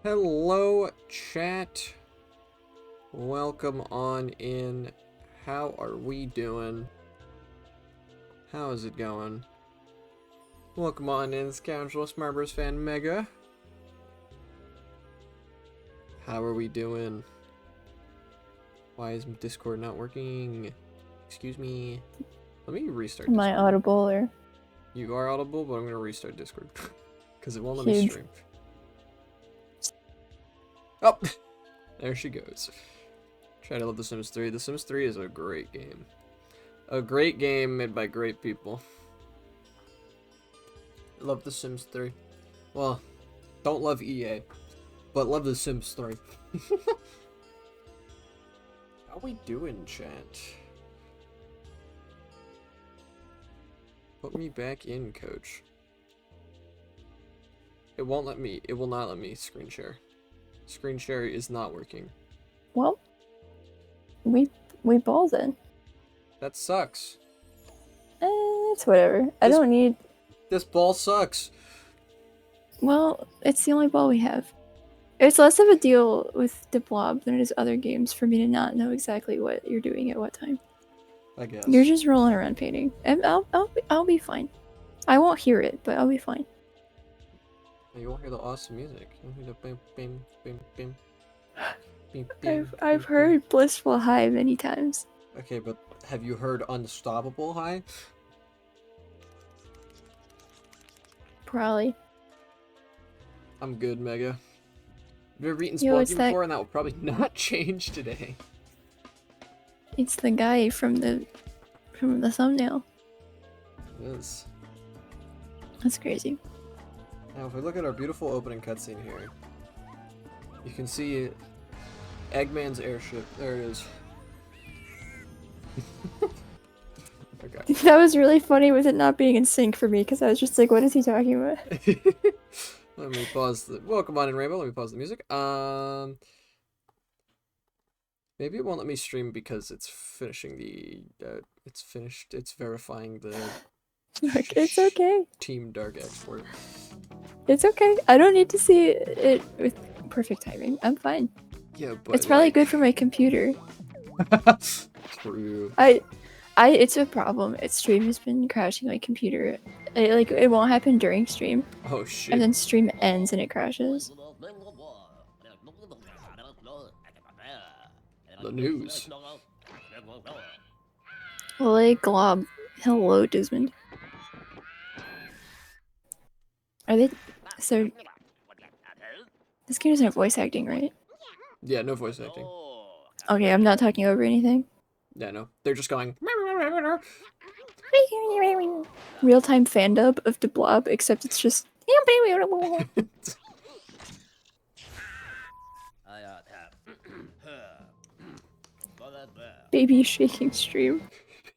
Hello, chat. Welcome on in. How are we doing? How is it going? Welcome on in, Scoundrel Smarbers Fan Mega. How are we doing? Why is Discord not working? Excuse me. Let me restart Am I Discord. audible or? You are audible, but I'm going to restart Discord. Because it won't let me Huge. stream. Oh! There she goes. Try to love The Sims 3. The Sims 3 is a great game. A great game made by great people. Love The Sims 3. Well, don't love EA, but love The Sims 3. How we doing, chat? Put me back in, coach. It won't let me. It will not let me screen share. Screen share is not working. Well, we balled it. That sucks. It's whatever. I don't need. This ball sucks. Well, it's the only ball we have. It's less of a deal with the Blob than it is other games for me to not know exactly what you're doing at what time. I guess. You're just rolling around painting, and I'll be fine. I won't hear it, but I'll be fine. You won't hear the awesome music. You'll hear the bim bim bim bim. I've heard Blissful High many times. Okay, but have you heard Unstoppable High? Probably. I'm good, Mega. Have you ever eaten Yo, Spelunky it's that- before? And that will probably not change today. It's the guy from the thumbnail. It is. That's crazy. Now, if we look at our beautiful opening cutscene here, you can see Eggman's airship. There it is. Okay. That was really funny with it not being in sync for me, because I was just like, what is he talking about? Let me pause the... Welcome on in, Rainbow. Let me pause the music. Maybe it won't let me stream because it's finishing the... it's finished. It's verifying the... Look, it's okay. Team Dark export. It's okay. I don't need to see it with perfect timing. I'm fine. Yeah, but it's probably like... good for my computer. True. It's a problem. Stream has been crashing my computer. It won't happen during stream. Oh shit. And then stream ends and it crashes. The news. Like Glob. Hello, Desmond. Are they... So... This game doesn't have voice acting, right? Yeah, no voice acting. Okay, I'm not talking over anything. Yeah, no. They're just going... Real-time fan dub of the Blob, except it's just... Baby shaking stream.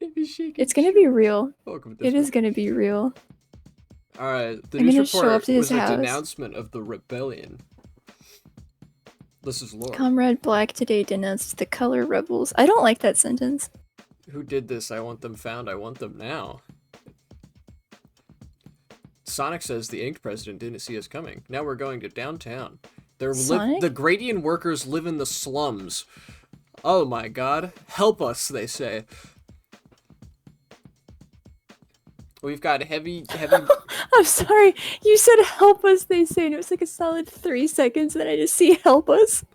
Baby shaking. It's gonna be real. Welcome to It is gonna be real. Alright, the I'm news gonna show report up to his was a house. denouncement of the rebellion. This is lore. Comrade Black today denounced the color rebels. I don't like that sentence. Who did this? I want them found. I want them now. Sonic says the Inked president didn't see us coming. Now we're going to downtown. The Gradian workers live in the slums. Oh my god. Help us, they say. We've got heavy... I'm sorry. You said help us, they say, and it was like a solid 3 seconds, and I just see help us.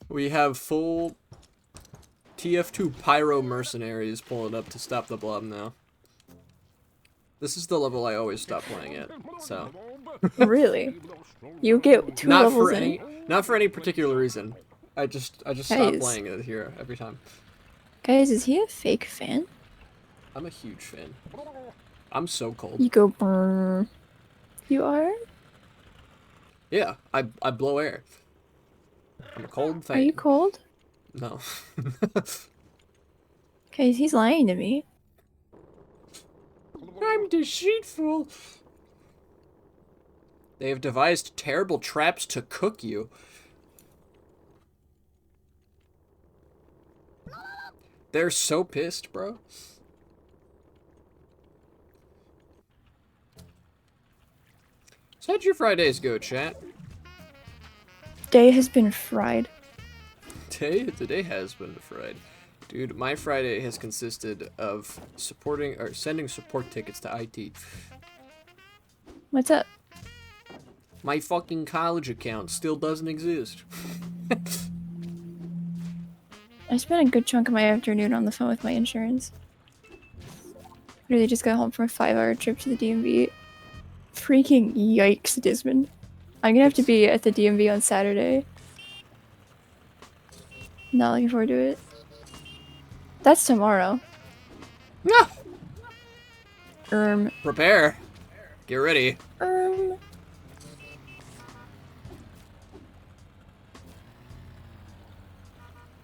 We have full TF2 pyro mercenaries pulling up to stop the Blob now. This is the level I always stop playing at, so... Really? You get 2 levels in? Not for any particular reason. I just stop playing it here every time. Guys, is he a fake fan? I'm a huge fan. I'm so cold. You go brrr. You are? Yeah, I blow air. I'm a cold fan. Are you cold? No. Guys, he's lying to me. I'm deceitful. They have devised terrible traps to cook you. They're so pissed, bro. So how'd your Fridays go, chat? Day has been fried. Today has been fried. Dude, my Friday has consisted of sending support tickets to IT. What's up? My fucking college account still doesn't exist. I spent a good chunk of my afternoon on the phone with my insurance. Really just got home from a 5-hour trip to the DMV. Freaking yikes, Dismond. I'm gonna have to be at the DMV on Saturday. Not looking forward to it. That's tomorrow. No! Erm. Prepare. Get ready.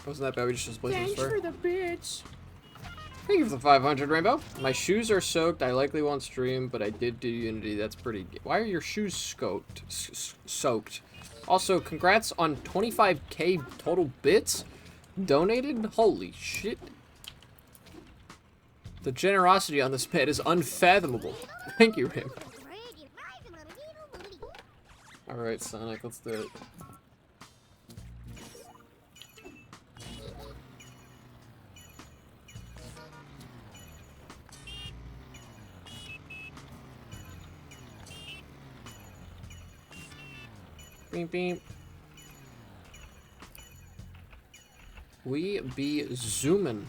Wasn't that bad? We just placed Thanks for the bits. Thank you for the 500, Rainbow. My shoes are soaked. I likely won't stream, but I did do Unity. That's pretty good. Why are your shoes soaked? Also, congrats on 25k total bits donated. Holy shit. The generosity on this pet is unfathomable. Thank you, Rainbow. Alright, Sonic, let's do it. Beep beep. We be zoomin'.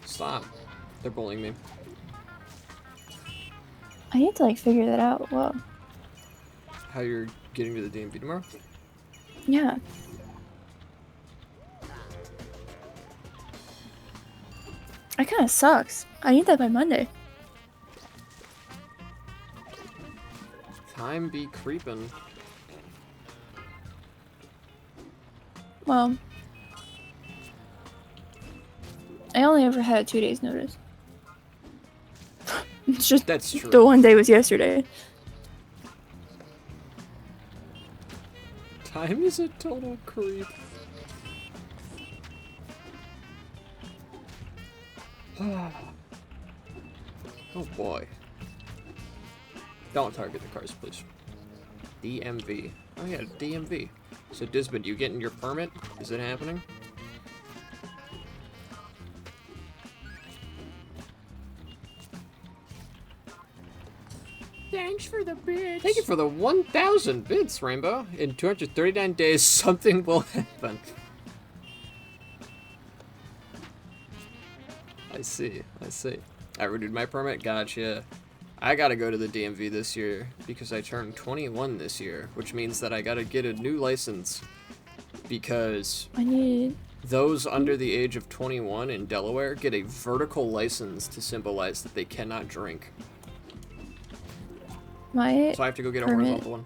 Stop. They're bullying me. I need to like figure that out. Whoa. How you're getting to the DMV tomorrow? Yeah. That kind of sucks. I need that by Monday. Time be creepin'. Well, I only ever had 2 days notice. It's just That's true. the one day was yesterday. Time is a total creep. Oh boy. Don't target the cars, please. DMV. Oh yeah, DMV. So Dismond, you getting your permit? Is it happening? Thanks for the bits. Thank you for the 1,000 bits, Rainbow. In 239 days, something will happen. I see. I renewed my permit. Gotcha. I gotta go to the DMV this year because I turned 21 this year, which means that I gotta get a new license because I need. those under the age of 21 in Delaware get a vertical license to symbolize that they cannot drink. My So I have to go get a permit. horizontal one.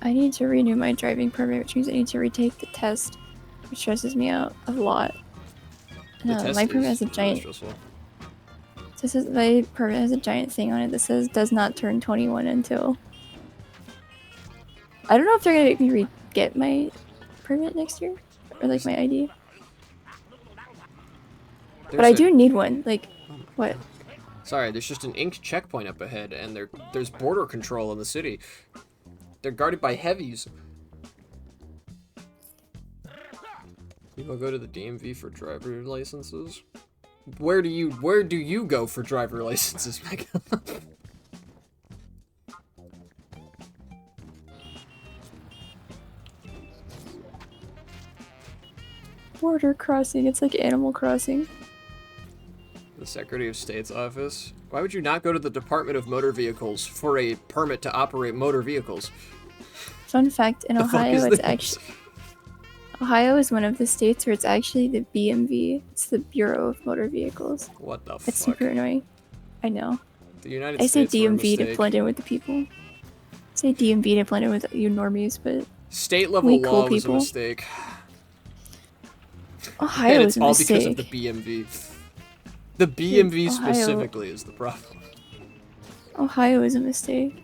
I need to renew my driving permit, which means I need to retake the test, which stresses me out a lot. The test my permit is has a really giant. stressful. This is my permit has a giant thing on it that says does not turn 21 until. I don't know if they're gonna make me get my permit next year or like my ID, but I do need one. Like, what? Sorry, there's just an inked checkpoint up ahead, and there's border control in the city. They're guarded by heavies. You will go to the DMV for driver licenses. Where do you go for driver licenses, Megan? Border crossing. It's like Animal Crossing. The Secretary of State's office. Why would you not go to the Department of Motor Vehicles for a permit to operate motor vehicles? Fun fact: in The fuck Ohio, is it's this? actually Ohio is one of the states where it's actually the BMV. It's the Bureau of Motor Vehicles. What the It's fuck? super annoying. I know. The United I say States were a DMV to mistake. blend in with the people. I say DMV to blend in with you normies, but State level we law cool was a people. mistake. Ohio And is it's a all mistake. because of the BMV. The BMV Ohio- specifically is the problem. Ohio is a mistake.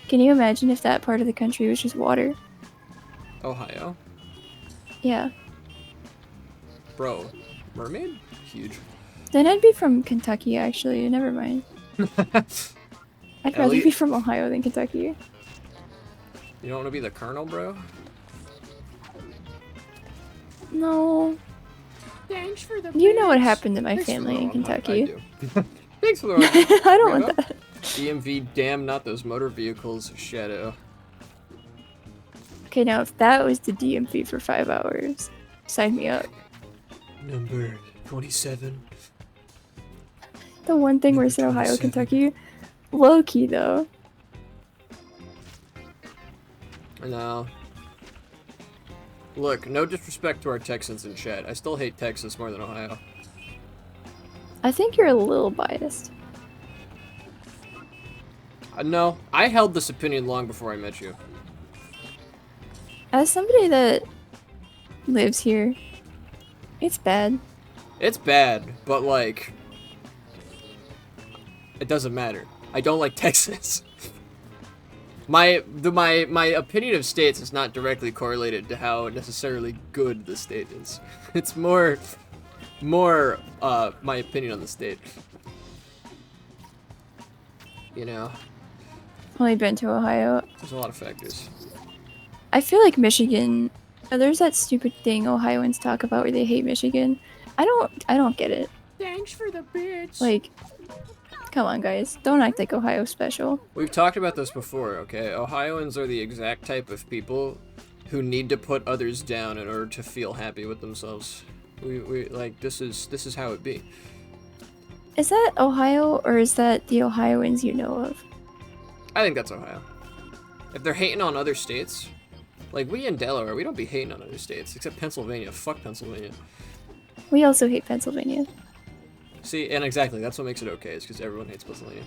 Can you imagine if that part of the country was just water? Ohio? Yeah. Bro. Mermaid? Huge. Then I'd be from Kentucky, actually. Never mind. I'd rather be Elliot? from Ohio than Kentucky. You don't want to be the colonel, bro? No. Thanks for the You know what bits. happened to my Thanks for family the in wrong hunt. I Kentucky. do. Thanks for the wrong I don't Rainbow? want that. DMV, damn, not those motor vehicles, Shadow. Okay, now if that was the DMV for 5 hours, sign me up. Number 27. The one thing Number worse than Ohio, 27. Kentucky. Low key though. No. Look, no disrespect to our Texans in chat. I still hate Texas more than Ohio. I think you're a little biased. No, I held this opinion long before I met you. As somebody that lives here, it's bad. It's bad, but like, it doesn't matter. I don't like Texas. My opinion of states is not directly correlated to how necessarily good the state is. It's more my opinion on the state. You know, Only been to Ohio. there's a lot of factors. I feel like Michigan. There's that stupid thing Ohioans talk about where they hate Michigan. I don't get it. Thanks for the bits. Like, come on, guys. Don't act like Ohio's special. We've talked about this before, okay? Ohioans are the exact type of people who need to put others down in order to feel happy with themselves. We like this is how it be. Is that Ohio or is that the Ohioans you know of? I think that's Ohio. If they're hating on other states, like we in Delaware, we don't be hating on other states, except Pennsylvania. Fuck Pennsylvania. We also hate Pennsylvania. See, and exactly, that's what makes it okay, is because everyone hates Pennsylvania.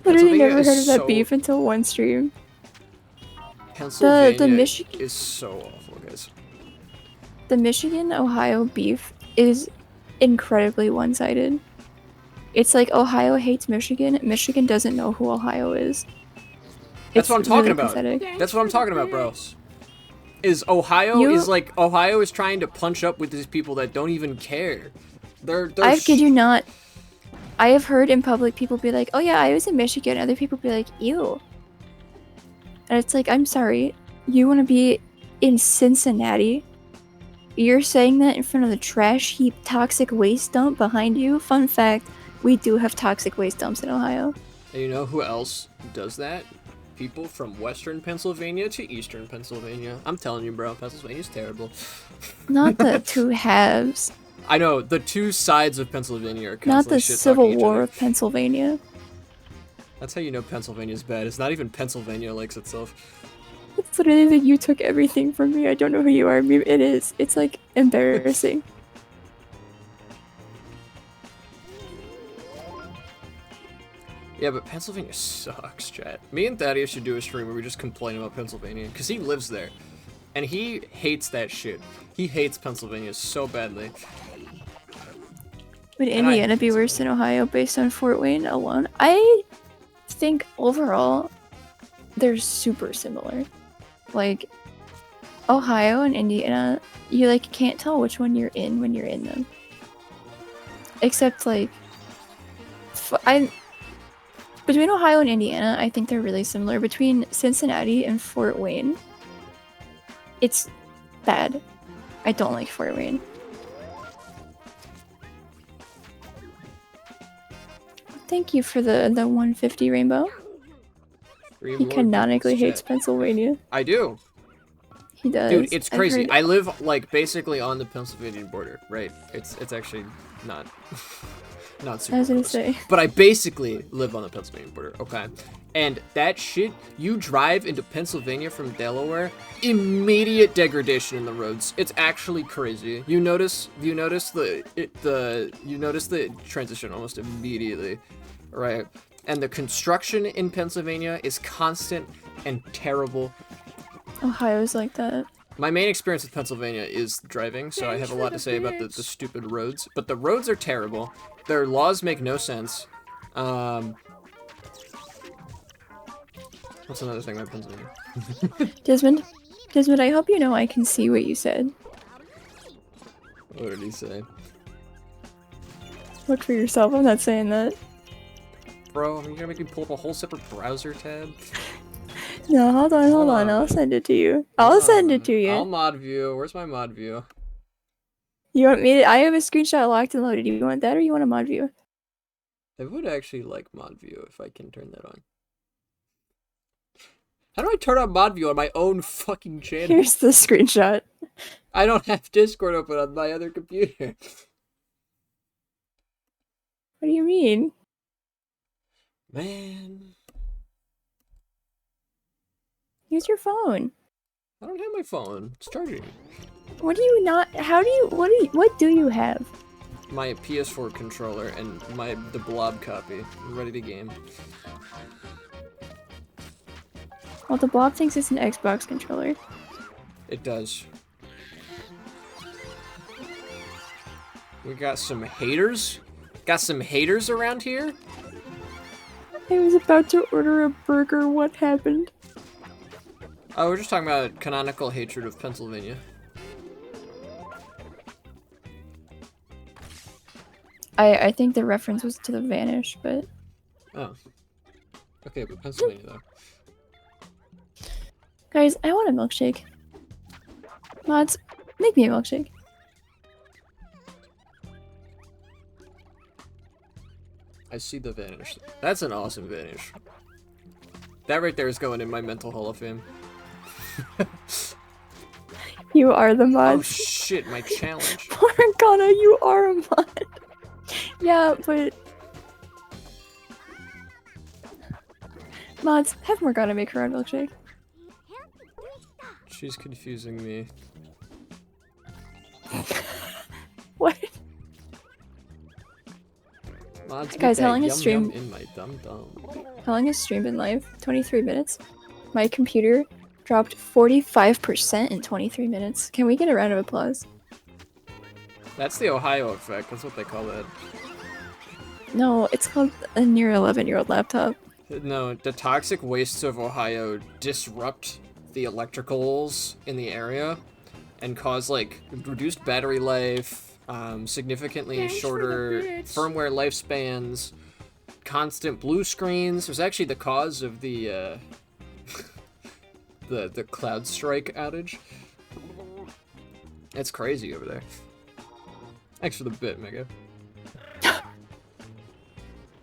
Literally Pennsylvania never is heard of that so- beef until one stream. Pennsylvania Michigan- is so awful, guys. The Michigan-Ohio beef is incredibly one-sided. It's like Ohio hates Michigan. Michigan doesn't know who Ohio is. That's what I'm talking really about. pathetic. That's what I'm talking about, bro. Is Ohio You- is like Ohio is trying to punch up with these people that don't even care. They're I kid you not. I have heard in public people be like, "Oh yeah, I was in Michigan." Other people be like, "Ew." And it's like, I'm sorry, you want to be in Cincinnati? You're saying that in front of the trash heap toxic waste dump behind you? Fun fact, we do have toxic waste dumps in Ohio. And you know who else does that? People from western Pennsylvania to eastern Pennsylvania. I'm telling you, bro, Pennsylvania's terrible. Not the two halves. I know, the two sides of Pennsylvania are Not constantly the shit-talking Civil each War other. of Pennsylvania. That's how you know Pennsylvania's bad. It's not even Pennsylvania likes itself. It's literally like you took everything from me. I don't know who you are. It is. It's like embarrassing. Yeah, but Pennsylvania sucks, chat. Me and Thaddeus should do a stream where we just complain about Pennsylvania, because he lives there. And he hates that shit. He hates Pennsylvania so badly. Would And I- Indiana be worse than Ohio based on Fort Wayne alone? I think overall they're super similar. Like Ohio and Indiana, you like can't tell which one you're in when you're in them. Except like between Ohio and Indiana, I think they're really similar. Between Cincinnati and Fort Wayne, it's bad. I don't like Fort Wayne. Thank you for the 150 rainbow. Three He more canonically bits, hates chat. Pennsylvania. I do. He does. Dude, it's I've crazy. heard- I live, like, basically on the Pennsylvania border, right? It's actually not... not super I was gonna close. say. But I basically live on the Pennsylvania border, okay? And that shit, you drive into Pennsylvania from Delaware, immediate degradation in the roads. It's actually crazy. You notice the transition almost immediately, right? And the construction in Pennsylvania is constant and terrible. Ohio's like that. My main experience with Pennsylvania is driving, so I have a lot to say about the stupid roads. But the roads are terrible. Their laws make no sense. What's another thing about Pennsylvania? Desmond, I hope you know I can see what you said. What did he say? Look for yourself. I'm not saying that. Bro, are you gonna make me pull up a whole separate browser tab? No, hold on. I'll send it to you. I'll send it to I'll you. mod view. Where's my mod view? You want me to? I have a screenshot locked and loaded. Do you want that or you want a mod view? I would actually like mod view if I can turn that on. How do I turn on mod view on my own fucking channel? Here's the screenshot. I don't have Discord open on my other computer. What do you mean? Man, Use your phone. I don't have my phone. It's charging. What do you not? How do you? What do you have? My PS4 controller and the Blob copy. I'm ready to game. Well, the Blob thinks it's an Xbox controller. It does. We got some haters? Got some haters around here? I was about to order a burger. What happened? Oh, we're just talking about canonical hatred of Pennsylvania. I think the reference was to the Vanish, but Oh. Okay, but Pennsylvania though. guys, I want a milkshake. Mods, make me a milkshake. I see the Vanish. That's an awesome Vanish. That right there is going in my mental Hall of Fame. You are the Oh mod. shit, my challenge. Morgana, you are a mod. Yeah, but mods, have Morgana make her own milkshake. She's confusing me. What? Mods, Guys, get how that long is yum stream? yum in my dum dum. How long has stream been live? 23 minutes. My computer dropped 45% in 23 minutes. Can we get a round of applause? That's the Ohio effect. That's what they call that. No, it's called a near 11-year-old laptop. No, the toxic wastes of Ohio disrupt the electricals in the area and cause like reduced battery life, significantly Thanks for the shorter bits. firmware lifespans, constant blue screens. It was actually the cause of the the cloud strike outage. It's crazy over there. Thanks for the bit, Mega.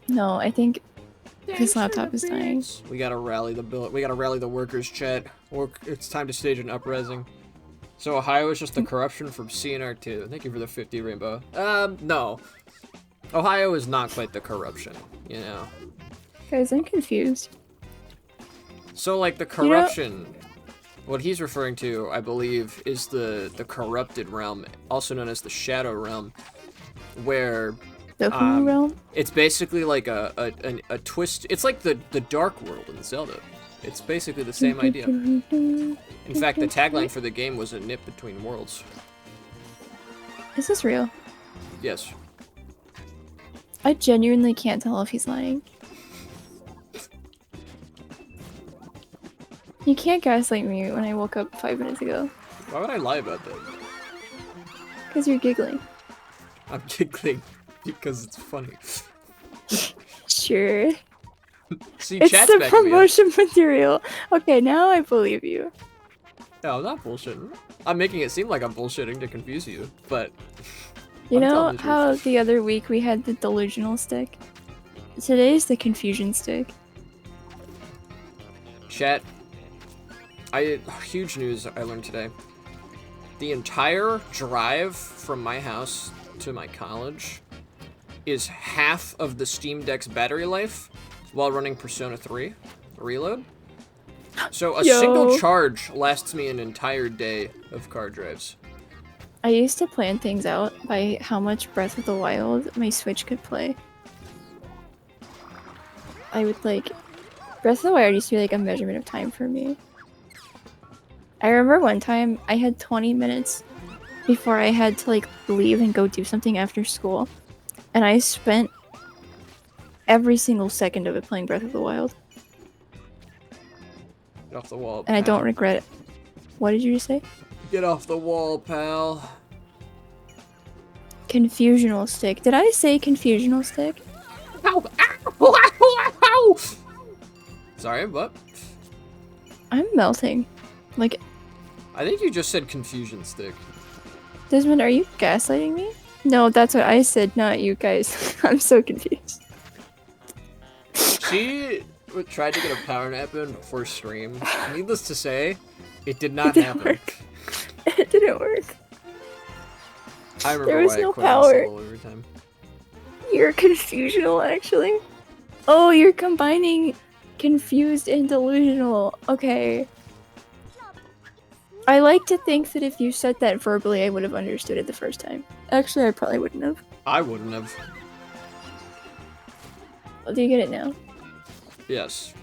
No, I think Thanks this for laptop the is dying. bits. We gotta rally the we gotta rally the workers, chat. It's time to stage an uprising. So Ohio is just the corruption from CNR2. Thank you for the 50, Rainbow. No. Ohio is not quite the corruption, you know. Guys, I'm confused. So like the corruption, what he's referring to, I believe, is the corrupted realm, also known as the Shadow Realm, where The Who realm? it's basically like a twist. It's like the Dark World in Zelda. It's basically the same idea. In fact, the tagline for the game was a nip between worlds. Is this real? Yes. I genuinely can't tell if he's lying. You can't gaslight me when I woke up 5 minutes ago. Why would I lie about that? Because you're giggling. I'm giggling because it's funny. Sure. See, It's chat's the backing me up. promotion material. Okay, now I believe you. No, I'm not bullshitting. I'm making it seem like I'm bullshitting to confuse you, but You I'm know telling the truth. how the other week we had the delusional stick? Today's the confusion stick. Chat, huge news I learned today. The entire drive from my house to my college is half of the Steam Deck's battery life while running Persona 3 Reload. So a Yo. single charge lasts me an entire day of car drives. I used to plan things out by how much Breath of the Wild my Switch could play. I would like... Breath of the Wild used to be like a measurement of time for me. I remember one time I had 20 minutes before I had to like leave and go do something after school. And I spent every single second of it playing Breath of the Wild. Get off the wall, And I don't pal. regret it. What did you just say? Get off the wall, pal. Confusional stick. Did I say confusional stick? Ow! Ow! Ow! Ow! Sorry, what? I'm melting. Like, I think you just said confusion stick. Desmond, are you gaslighting me? No, that's what I said, not you guys. I'm so confused. She tried to get a power nap in before stream. Needless to say, it did not It didn't happen. work. It didn't work. I remember There was why no I quit power. on solo every time. You're confusional, actually. Oh, you're combining confused and delusional. Okay. I like to think that if you said that verbally, I would have understood it the first time. Actually, I probably wouldn't have. I wouldn't have. Well, do you get it now? Yes.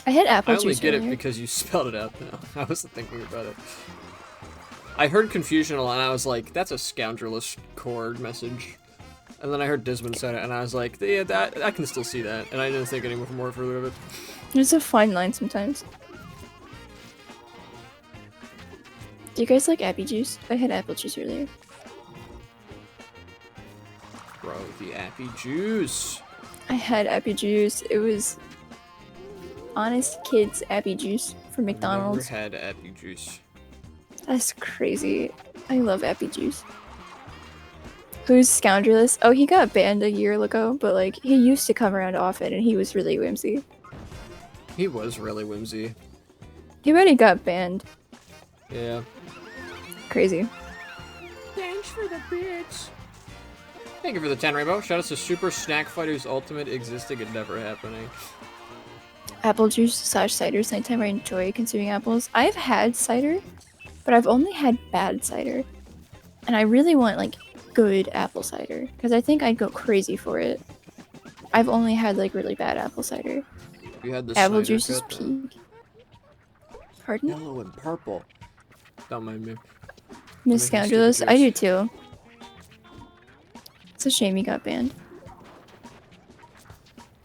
I had apple I only juice get earlier. it because you spelled it out now. I wasn't thinking about it. I heard confusional and I was like, that's a scoundrelish chord message. And then I heard Desmond said it and I was like, yeah, that I can still see that. And I didn't think any more further of it. It's a fine line sometimes. Do you guys like apple juice? I had apple juice earlier. Bro, the appy juice. I had apple juice. It was Honest Kids apple juice from McDonald's. Never had appy juice. That's crazy. I love apple juice. Who's Scoundrelous? Oh, he got banned a year ago, but like he used to come around often and he was really whimsy. He was really whimsy. He already got banned. Yeah. Crazy. Thanks for the bits. Thank you for the 10 rainbow. Shout out to Super Snack Fighters Ultimate existing and never happening. Apple juice / cider is the only time I enjoy consuming apples. I've had cider, but I've only had bad cider. And I really want like good apple cider because I think I'd go crazy for it. I've only had like really bad apple cider. You had the Apple Snyder juice is cut, though. peak. Pardon? Yellow and purple. Don't mind me. Miss making Scoundrelous? stupid I do jokes. too. It's a shame he got banned.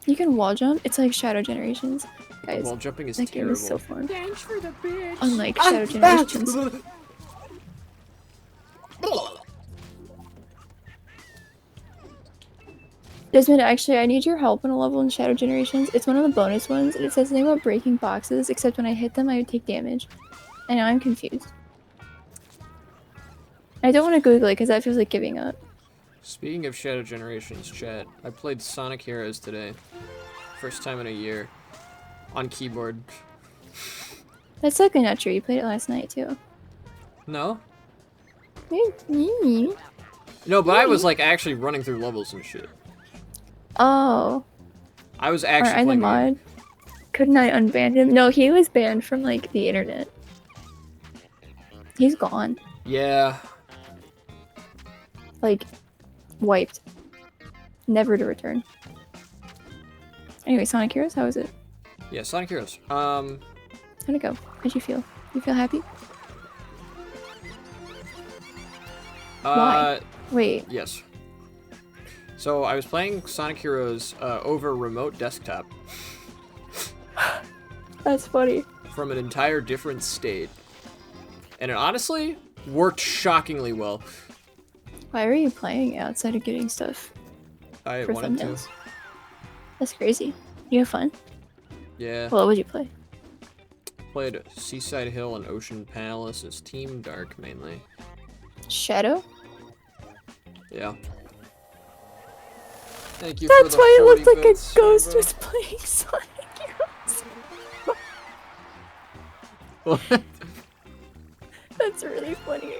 You can wall jump? It's like Shadow Generations. Guys, Wall jumping is that game terrible. is so fun. Thanks for the bits. Unlike Shadow Generations. Desmond, actually, I need your help on a level in Shadow Generations. It's one of the bonus ones, and it says something about breaking boxes, except when I hit them, I would take damage. And now I'm confused. I don't want to Google it, because that feels like giving up. Speaking of Shadow Generations, chat, I played Sonic Heroes today. First time in a year. On keyboard. That's likely not true. You played it last night, too. No? Oh. No, but I was like actually running through levels and shit. I was actually Aren't I the playing the game. mod? Couldn't I unban him? No, he was banned from, like, the internet. He's gone. Yeah. Like, wiped. Never to return. Anyway, Sonic Heroes, how was it? Yeah, Sonic Heroes. How'd it go? How'd you feel? You feel happy? Why? Wait. Yes. So I was playing Sonic Heroes over remote desktop That's funny. from an entire different state. And it honestly worked shockingly well. Why were you playing outside of getting stuff I for wanted thumbnails? to. That's crazy. You have fun? Yeah. Well, what would you play? Played Seaside Hill and Ocean Palace as Team Dark mainly. Shadow? Yeah. Thank you That's for the why it looked 40 like a bits, ghost Rainbow. was playing Sonic Heroes. What? That's really funny.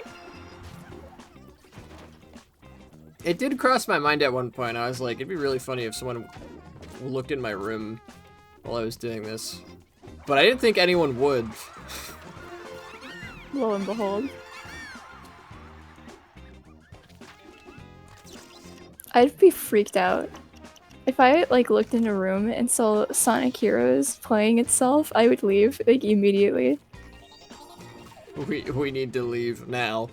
It did cross my mind at one point. I was like, it'd be really funny if someone looked in my room while I was doing this. But I didn't think anyone would. Lo and behold. I'd be freaked out. If I like looked in a room and saw Sonic Heroes playing itself, I would leave like immediately. We need to leave now.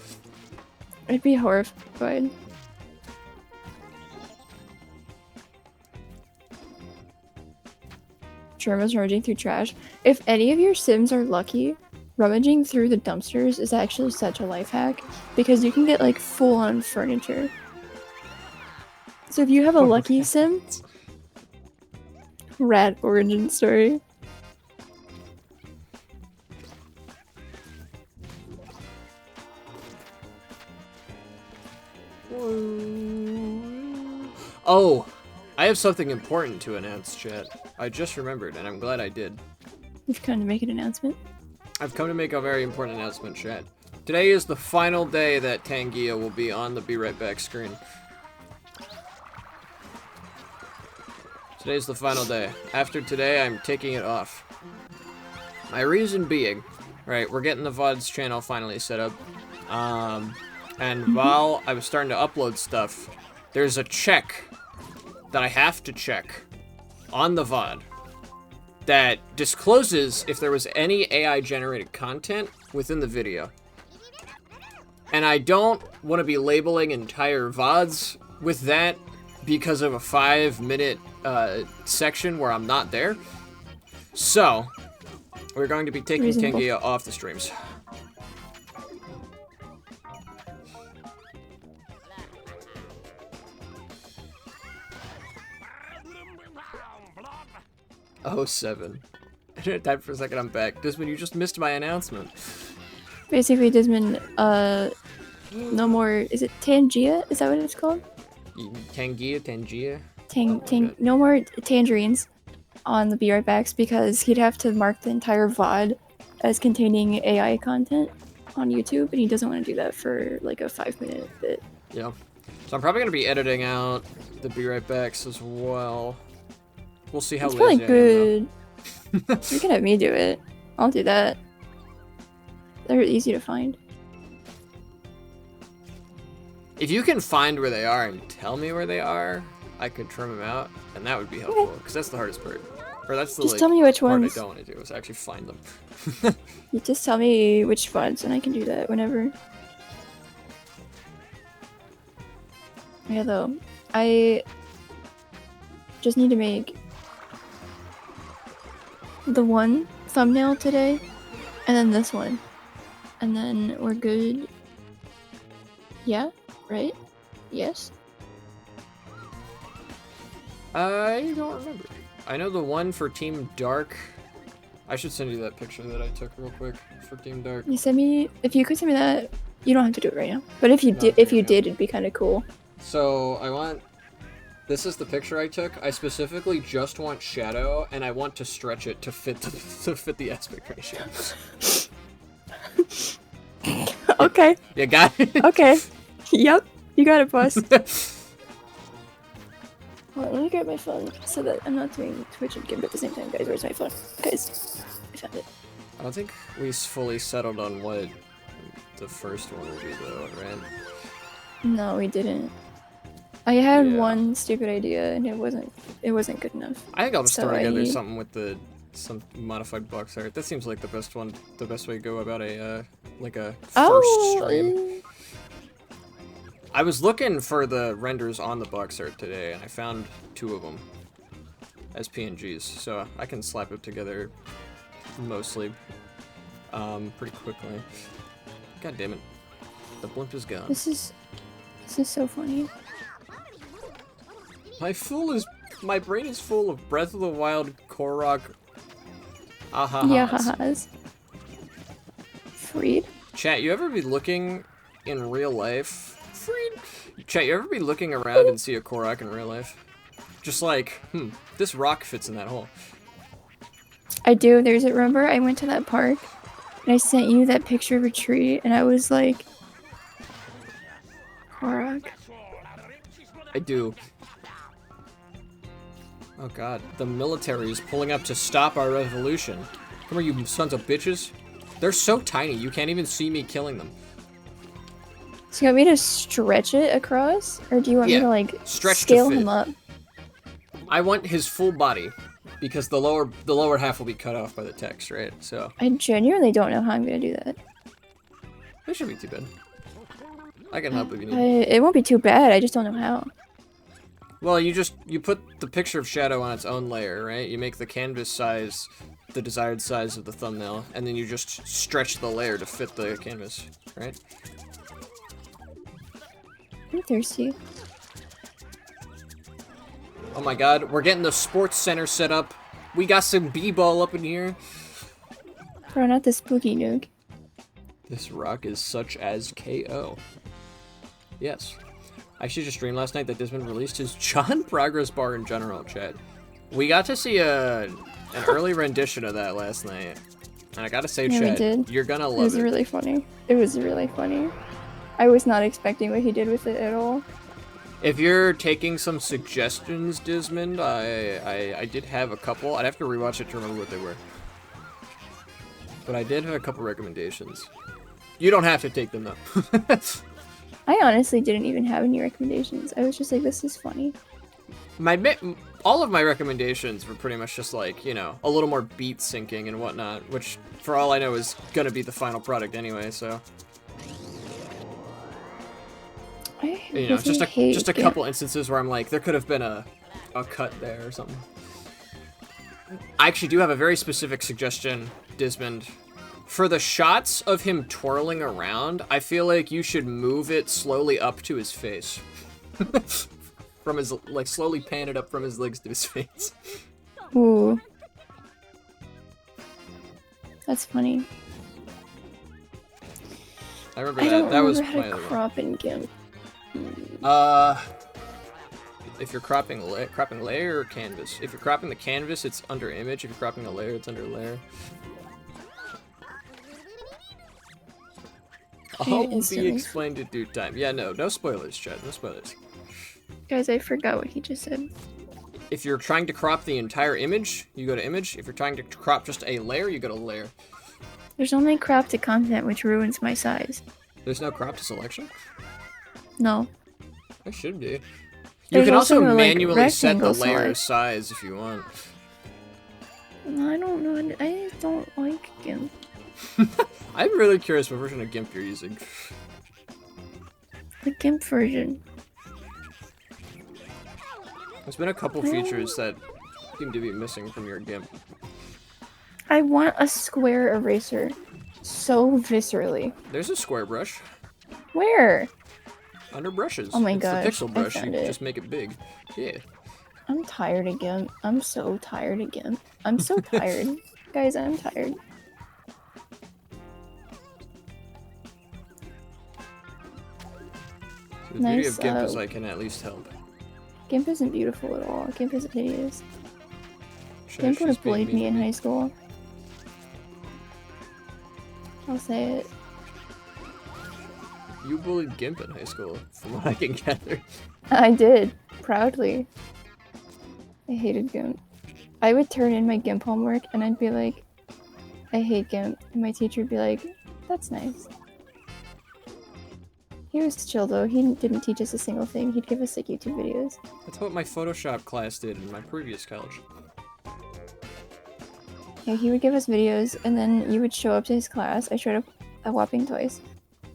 I'd be horrified. Germa's rummaging through trash. If any of your Sims are lucky, rummaging through the dumpsters is actually such a life hack because you can get like full-on furniture. So if you have a lucky sim, rat origin story. Oh, I have something important to announce, chat. I just remembered, and I'm glad I did. You've come to make an announcement. I've come to make a very important announcement, chat. Today is the final day that Tangia will be on the Be Right Back screen. Today's the final day. After today, I'm taking it off. My reason being, right, we're getting the VODs channel finally set up. And while I was starting to upload stuff, there's a check that I have to check on the VOD that discloses if there was any AI-generated content within the video. And I don't want to be labeling entire VODs with that because of a 5-minute section where I'm not there. So, we're going to be taking Tangia off the streams. Oh, 7. I died for a second, I'm back. Desmond, you just missed my announcement. Basically, Desmond, no more, is it Tangia? Is that what it's called? Tangia? No more tangerines on the Be Right Backs because he'd have to mark the entire VOD as containing AI content on YouTube, and he doesn't want to do that for like a 5-minute bit. Yeah. So I'm probably going to be editing out the Be Right Backs as well. We'll see how it's probably good. I You can have me do it. I'll do that. They're easy to find. If you can find where they are and tell me where they are, I could trim them out, and that would be helpful, because that's the hardest part. Or that's the just tell me which part ones. I don't want to do, is actually find them. You just tell me which ones, and I can do that whenever. Yeah, though. I just need to make the one thumbnail today, and then this one. And then we're good. Yeah? Right? Yes? I don't remember. I know the one for Team Dark. I should send you that picture that I took real quick for Team Dark. You send me, if you could send me that, you don't have to do it right now. But if you did, it'd be kind of cool. So this is the picture I took. I specifically just want shadow, and I want to stretch it to fit the aspect ratio. Okay. You got it? Okay. Yep. You got it, boss. Hold on, let me grab my phone so that I'm not doing Twitch and Gimp at the same time. Guys, where's my phone? Guys, I found it. I don't think we fully settled on what the first one would be, though, right? No, we didn't. I had one stupid idea, and it wasn't good enough. I think I'll just throw together something with some modified box art. That seems like the best way to go about a first stream. I was looking for the renders on the box art today, and I found 2 of them as PNGs, so I can slap it together mostly pretty quickly. God damn it. The blimp is gone. This is so funny. My brain is full of Breath of the Wild, Korok, ahahas. Freed? Chat, you ever be looking in real life? Chat, you ever be looking around and see a Korok in real life? Just like, this rock fits in that hole. I do. Remember I went to that park and I sent you that picture of a tree and I was like, Korok. I do. Oh god, the military is pulling up to stop our revolution. Come here, you sons of bitches. They're so tiny, you can't even see me killing them. So you want me to stretch it across? Or do you want me to, like, scale him up? I want his full body, because the lower half will be cut off by the text, right? So I genuinely don't know how I'm gonna do that. It shouldn't be too bad. I can help if you need. It won't be too bad, I just don't know how. Well, you put the picture of shadow on its own layer, right? You make the canvas size the desired size of the thumbnail, and then you just stretch the layer to fit the canvas, right? I'm thirsty. Oh my god, we're getting the sports center set up. We got some b-ball up in here. Bro, not the spooky nuke. This rock is such as KO. Yes. I actually just streamed last night that Desmond released his John progress bar in general chat. We got to see an early rendition of that last night. And I gotta say, Yeah, we chat, did. you're gonna It love was it. really funny. It was really funny. I was not expecting what he did with it at all. If you're taking some suggestions, Desmond, I did have a couple. I'd have to rewatch it to remember what they were. But I did have a couple recommendations. You don't have to take them, though. I honestly didn't even have any recommendations. I was just like, this is funny. All of my recommendations were pretty much just like, you know, a little more beat syncing and whatnot, which, for all I know, is gonna be the final product anyway, so... You know, just a couple instances where I'm like, there could have been a cut there or something. I actually do have a very specific suggestion, Desmond. For the shots of him twirling around, I feel like you should move it slowly up to his face. From his, like, slowly pan it up from his legs to his face. Ooh. That's funny. I remember I that. don't That was remember my how to other one. crop in GIMP. If you're cropping layer or canvas. If you're cropping the canvas, it's under image. If you're cropping a layer, it's under layer. All will be explained in due time. Yeah, no spoilers, Chad. No spoilers. Guys, I forgot what he just said. If you're trying to crop the entire image, you go to image. If you're trying to crop just a layer, you go to layer. There's only crop to content, which ruins my size. There's no crop to selection? No. There should be. You There's can also no, like, manually set the rectangle layer select. size if you want. I don't know. I don't like GIMP. I'm really curious what version of GIMP you're using. The GIMP version. There's been a couple features that seem to be missing from your GIMP. I want a square eraser so viscerally. There's a square brush Where? under brushes. Oh my it's gosh, the pixel I brush. You found it. just make it big. Yeah. I'm tired of GIMP. I'm so tired of GIMP. I'm so tired. Guys, I'm tired. The beauty Nice, of GIMP is I can at least help. GIMP isn't beautiful at all. GIMP is hideous. Should GIMP would she's have being bullied mean me to in high school. I'll say it. You bullied GIMP in high school, from what I can gather. I did. Proudly. I hated GIMP. I would turn in my GIMP homework and I'd be like, I hate GIMP. And my teacher would be like, that's nice. He was chill though. He didn't teach us a single thing. He'd give us like YouTube videos. That's what my Photoshop class did in my previous college. Yeah, he would give us videos and then you would show up to his class. I showed up a whopping twice.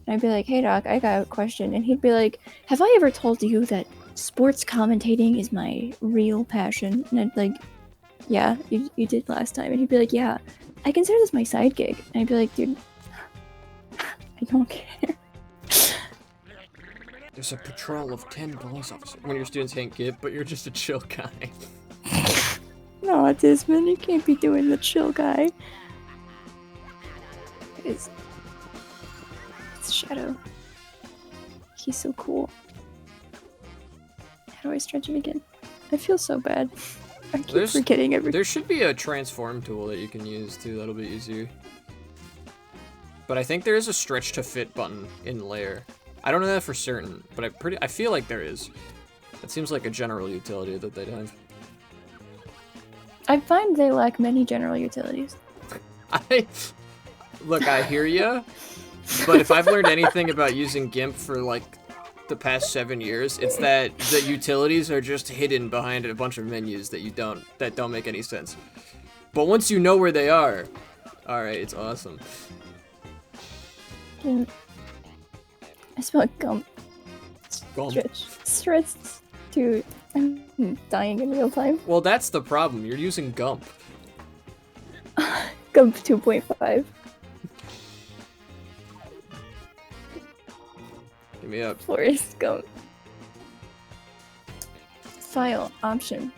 And I'd be like, hey doc, I got a question. And he'd be like, have I ever told you that sports commentating is my real passion? And I'd like, yeah, you did last time. And he'd be like, yeah, I consider this my side gig. And I'd be like, dude, I don't care. There's a patrol of 10 police officers. When your students hate GIMP, but you're just a chill guy. No, Desmond, you can't be doing the chill guy. It's Shadow. He's so cool. How do I stretch it again? I feel so bad. I keep forgetting everything. There should be a transform tool that you can use too. That'll be easier. But I think there is a stretch to fit button in layer. I don't know that for certain, but I feel like there is. It seems like a general utility that they'd have. I find they lack many general utilities. Look, I hear ya, but if I've learned anything about using GIMP for like the past 7 years, it's that the utilities are just hidden behind a bunch of menus that don't make any sense. But once you know where they are, alright, it's awesome. I smell gum. Gum. Stretch. Dude, I'm dying in real time. Well, that's the problem. You're using Gump. Gump 2.5. Give me up. Forest Gump. File option.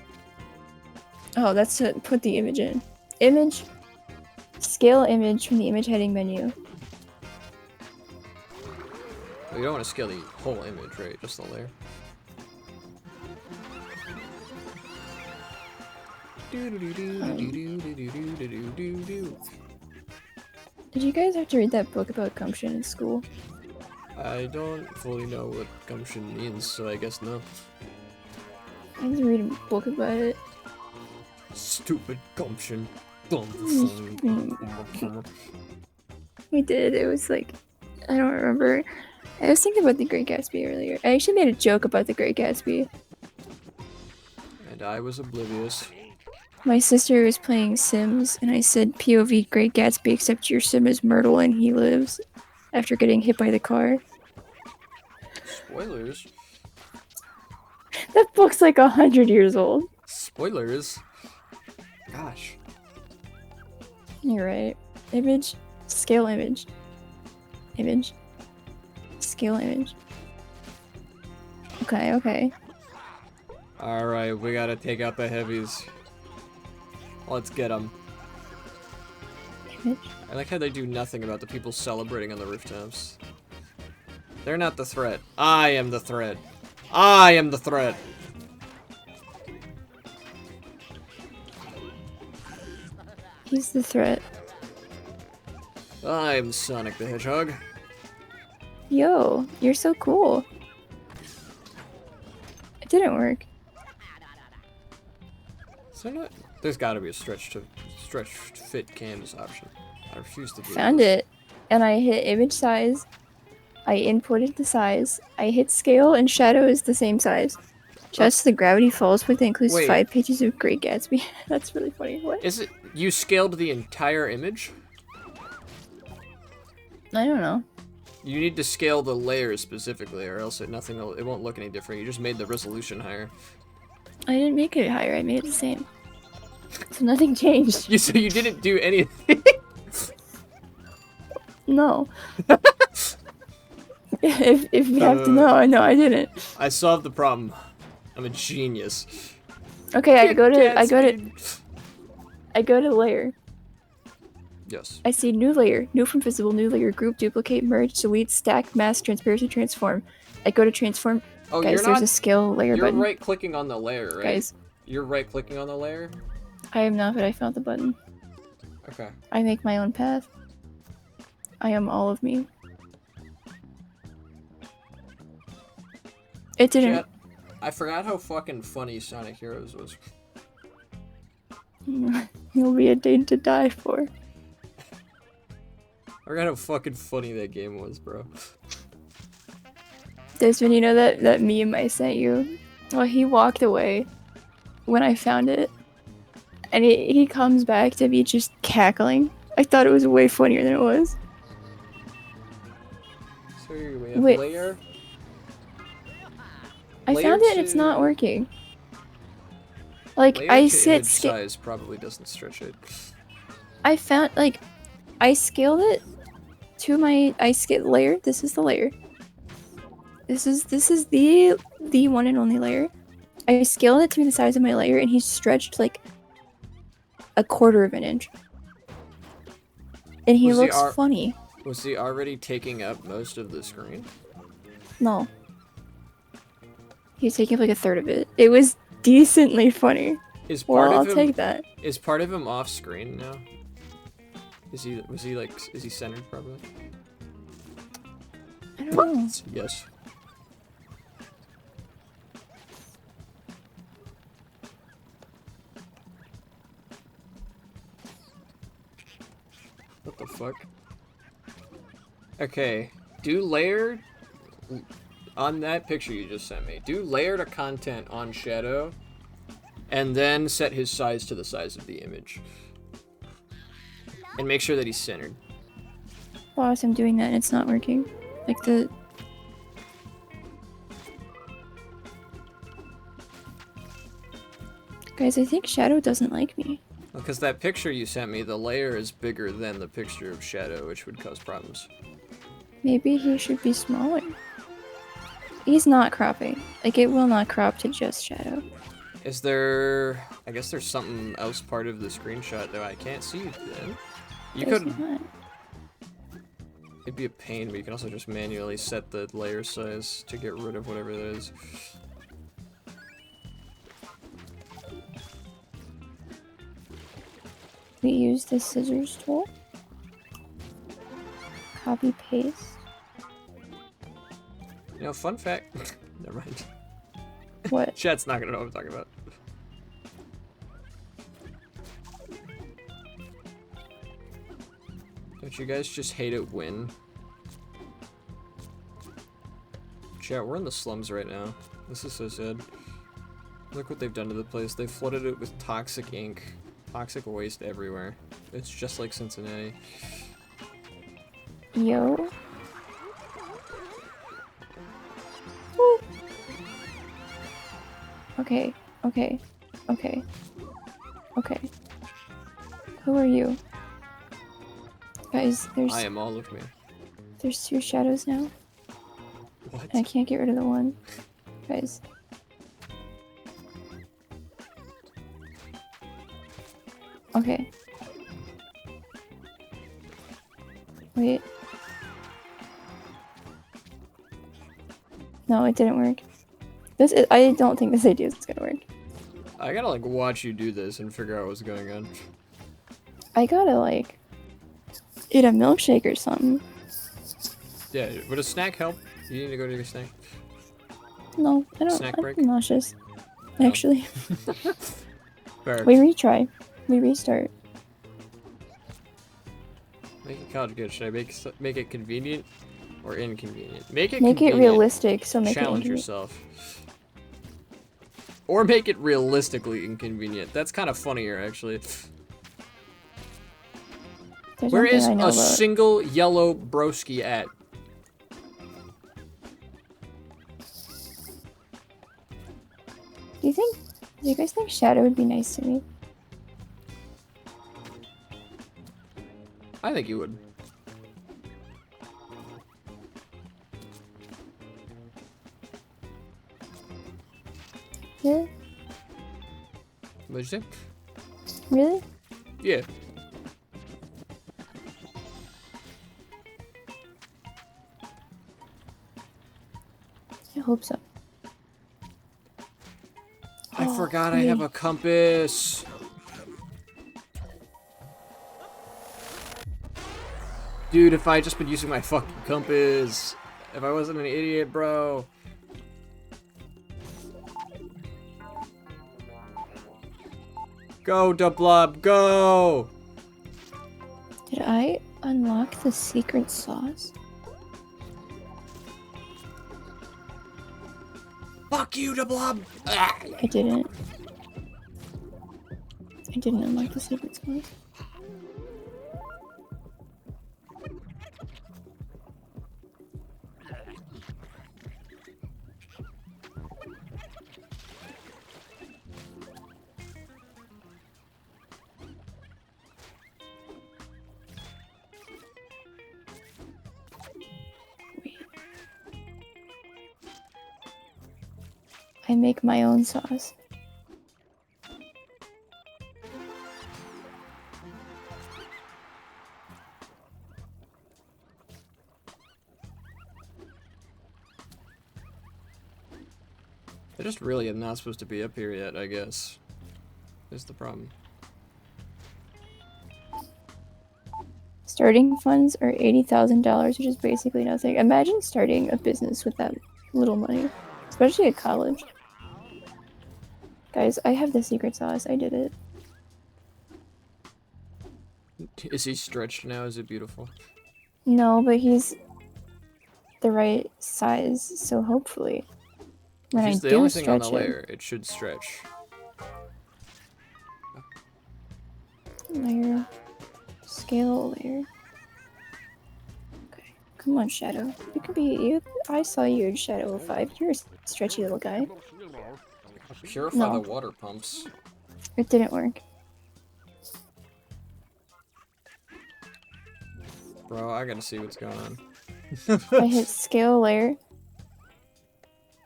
Oh, that's to put the image in. Image. Scale image from the image heading menu. Well, you don't want to scale the whole image, right? Just the layer. Did you guys have to read that book about gumption in school? I don't fully know what gumption means, so I guess no. I had to read a book about it. Stupid gumption. We did. It was like, I don't remember. I was thinking about The Great Gatsby earlier. I actually made a joke about The Great Gatsby. And I was oblivious. My sister was playing Sims, and I said, POV Great Gatsby, except your sim is Myrtle and he lives after getting hit by the car. Spoilers. That book's like 100 years old. Spoilers. Gosh. You're right. Image. Scale image. Image. Scale image. Okay, okay. Alright, we gotta take out the heavies. Let's get them. Image. I like how they do nothing about the people celebrating on the rooftops. They're not the threat. I am the threat. I am the threat. He's the threat. I'm Sonic the Hedgehog. Yo, you're so cool. It didn't work. Is there not? There's gotta be a stretch fit canvas option. I refuse to do Found this. it. And I hit image size. I inputted the size. I hit scale, and shadow is the same size. Just the Gravity Falls book that includes Wait. 5 pages of Great Gatsby. That's really funny. What? Is it? You scaled the entire image? I don't know. You need to scale the layers specifically, or else it won't look any different. You just made the resolution higher. I didn't make it higher. I made it the same. So nothing changed. So you didn't do anything. No. if you have to know, no, I didn't. I solved the problem. I'm a genius. Okay, I go to layer. Yes. I see new layer, new from visible, new layer, group, duplicate, merge, delete, stack, mask, transparency, transform. I go to transform. Oh, Guys, there's a scale layer You're button. right clicking on the layer, right? Guys, You're right clicking on the layer? I am not, but I found the button. Okay. I make my own path. I am all of me. It didn't. Chat, I forgot how fucking funny Sonic Heroes was. You'll be a day to die for. I forgot how fucking funny that game was, bro. Desmond, you know that meme I sent you? Well, he walked away when I found it. And he comes back to me just cackling. I thought it was way funnier than it was. So here we have Wait. layer. I Layer found it and it's to- not working. Like, Layer I to sit image size probably doesn't stretch it. I found, like, I scaled it to my, layer. This is the layer. This is the one and only layer. I scaled it to be the size of my layer, and he stretched, like, 1/4 of an inch. And he Was he looks funny. Was he already taking up most of the screen? No. He was taking up, like, 1/3 of it. It was decently funny. Is part Well, of I'll him take that. is part of him off screen now? Is he centered properly? I don't know. Yes. What the fuck? Okay, do layer on that picture you just sent me. Do layer to content on shadow, and then set his size to the size of the image. And make sure that he's centered. Boss, I'm doing that and it's not working. Like the... Guys, I think Shadow doesn't like me. Because that picture you sent me, the layer is bigger than the picture of Shadow, which would cause problems. Maybe he should be smaller. He's not cropping. Like, it will not crop to just Shadow. Is there... I guess there's something else part of the screenshot that I can't see then. You There's could... not. It'd be a pain, but you can also just manually set the layer size to get rid of whatever that is. We use the scissors tool. Copy paste. You know, fun fact... Never mind. What? Chat's not gonna know what I'm talking about. Don't you guys just hate it when? Chat, we're in the slums right now. This is so sad. Look what they've done to the place. They flooded it with toxic ink. Toxic waste everywhere. It's just like Cincinnati. Yo. Woo. Okay, okay, okay, okay. Who are you? Guys, I am all of me. there's 2 shadows now. What? And I can't get rid of the one. Guys. Okay. Wait. No, it didn't work. I don't think this idea is gonna work. I gotta like watch you do this and figure out what's going on. I gotta like eat a milkshake or something. Yeah, would a snack help? You need to go to your snack. No, I don't. Snack I'm break? nauseous. No. Actually, Fair. we retry. We restart. Make it college good. Should I make it convenient or inconvenient? Make it Make it convenient. realistic, so make Challenge it yourself. Or make it realistically inconvenient. That's kind of funnier, actually. There's Where nothing is I know a about. single yellow broski at? Do you guys think Shadow would be nice to me? I think you would. Yeah? What'd you say? Really? Yeah. I hope so. I Oh, forgot I have yay. a compass. Dude, if I had just been using my fucking compass. If I wasn't an idiot, bro. Go, Blob, go! Did I unlock the secret sauce? Fuck you, Blob! Ah! I didn't. I didn't unlock the secret sauce. Wait. I make my own sauce. I just really am not supposed to be up here yet, I guess. Is the problem. Starting funds are $80,000, which is basically nothing. Imagine starting a business with that little money, especially at college. Guys, I have the secret sauce. I did it. Is he stretched now? Is it beautiful? No, but he's the right size, so hopefully when I He's the do only thing on the stretch it, layer. It should stretch. layer, scale layer. Okay, come on, Shadow. You can be you. I saw you in Shadow 05. You're a stretchy little guy. Purify No. the water pumps. It didn't work. Bro, I gotta see what's going on. I hit scale layer.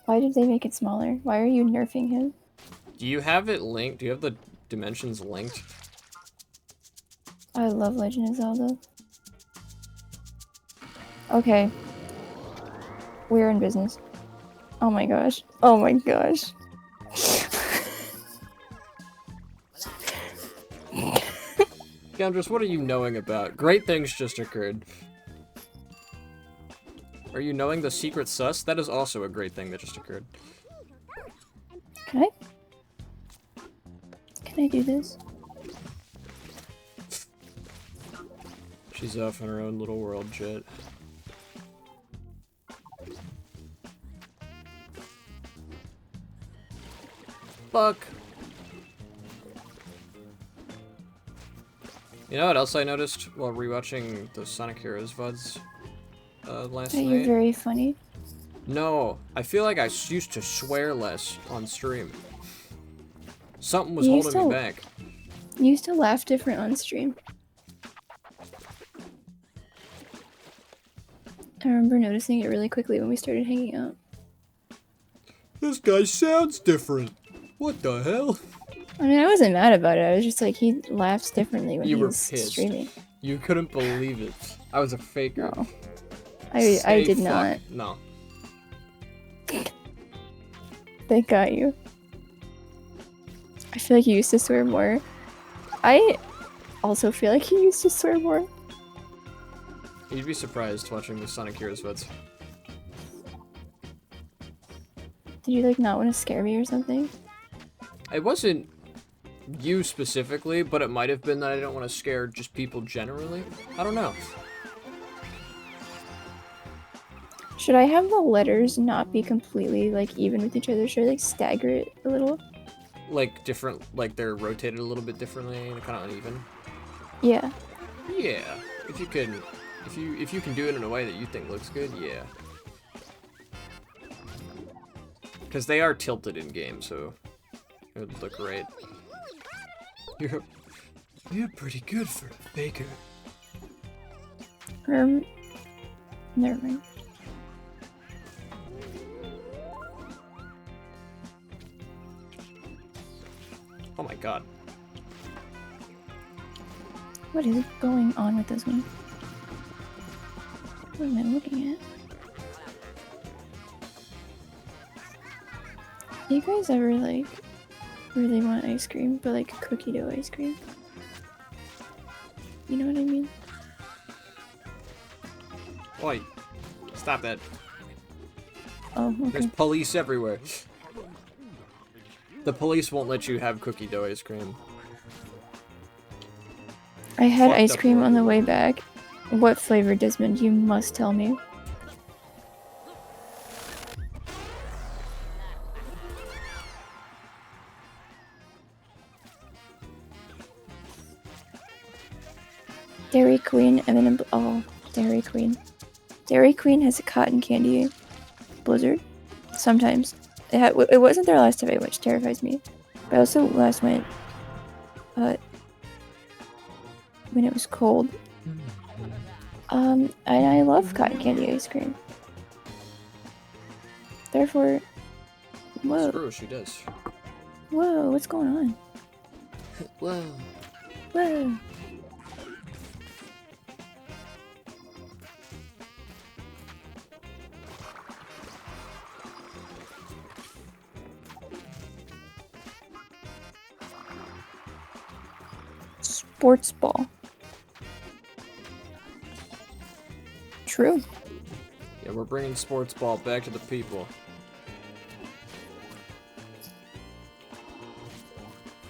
Why did they make it smaller? Why are you nerfing him? Do you have it linked? Do you have the dimensions linked? I love Legend of Zelda. Okay. We're in business. Oh my gosh. Oh my gosh. Gandris, what are you knowing about? Great things just occurred. Are you knowing the secret sus? That is also a great thing that just occurred. Can I? Can I do this? She's off in her own little world, Jet. Fuck. You know what else I noticed while rewatching the Sonic Heroes VODs last Are night? you very funny? No, I feel like I used to swear less on stream. Something was You holding used me to- back. You used to laugh different on stream. I remember noticing it really quickly when we started hanging out. This guy sounds different. What the hell? I mean, I wasn't mad about it. I was just like, he laughs differently when You were he's pissed. streaming. You couldn't believe it. I was a faker. No. I Say did fuck. not. No. They got you. I feel like you used to swear more. I also feel like you used to swear more. You'd be surprised watching the Sonic Heroes VODs. Did you like not want to scare me or something? It wasn't you specifically, but it might have been that I don't want to scare just people generally. I don't know. Should I have the letters not be completely like even with each other? Should I like stagger it a little? Like different, like they're rotated a little bit differently and kind of uneven. Yeah. Yeah, if you can, if you can do it in a way that you think looks good, yeah. Because they are tilted in game, so it would look great. You're pretty good for a faker. Never mind. Oh my god. What is going on with this one? What am I looking at? You guys ever like really want ice cream, but like cookie dough ice cream? You know what I mean? Oi, stop that. Oh, There's okay. police everywhere. The police won't let you have cookie dough ice cream. I had Fucked ice up cream on the order. way back. What flavor, Desmond? You must tell me. Dairy Queen, M&M. Oh, Dairy Queen. Dairy Queen has a cotton candy blizzard. Sometimes. It wasn't there last time I went, which terrifies me. But I also last went when it was cold. And I love cotton candy ice cream. Therefore, whoa, Screw, she does. whoa, what's going on? Whoa. Whoa. Sports ball. True. Yeah, we're bringing sports ball back to the people.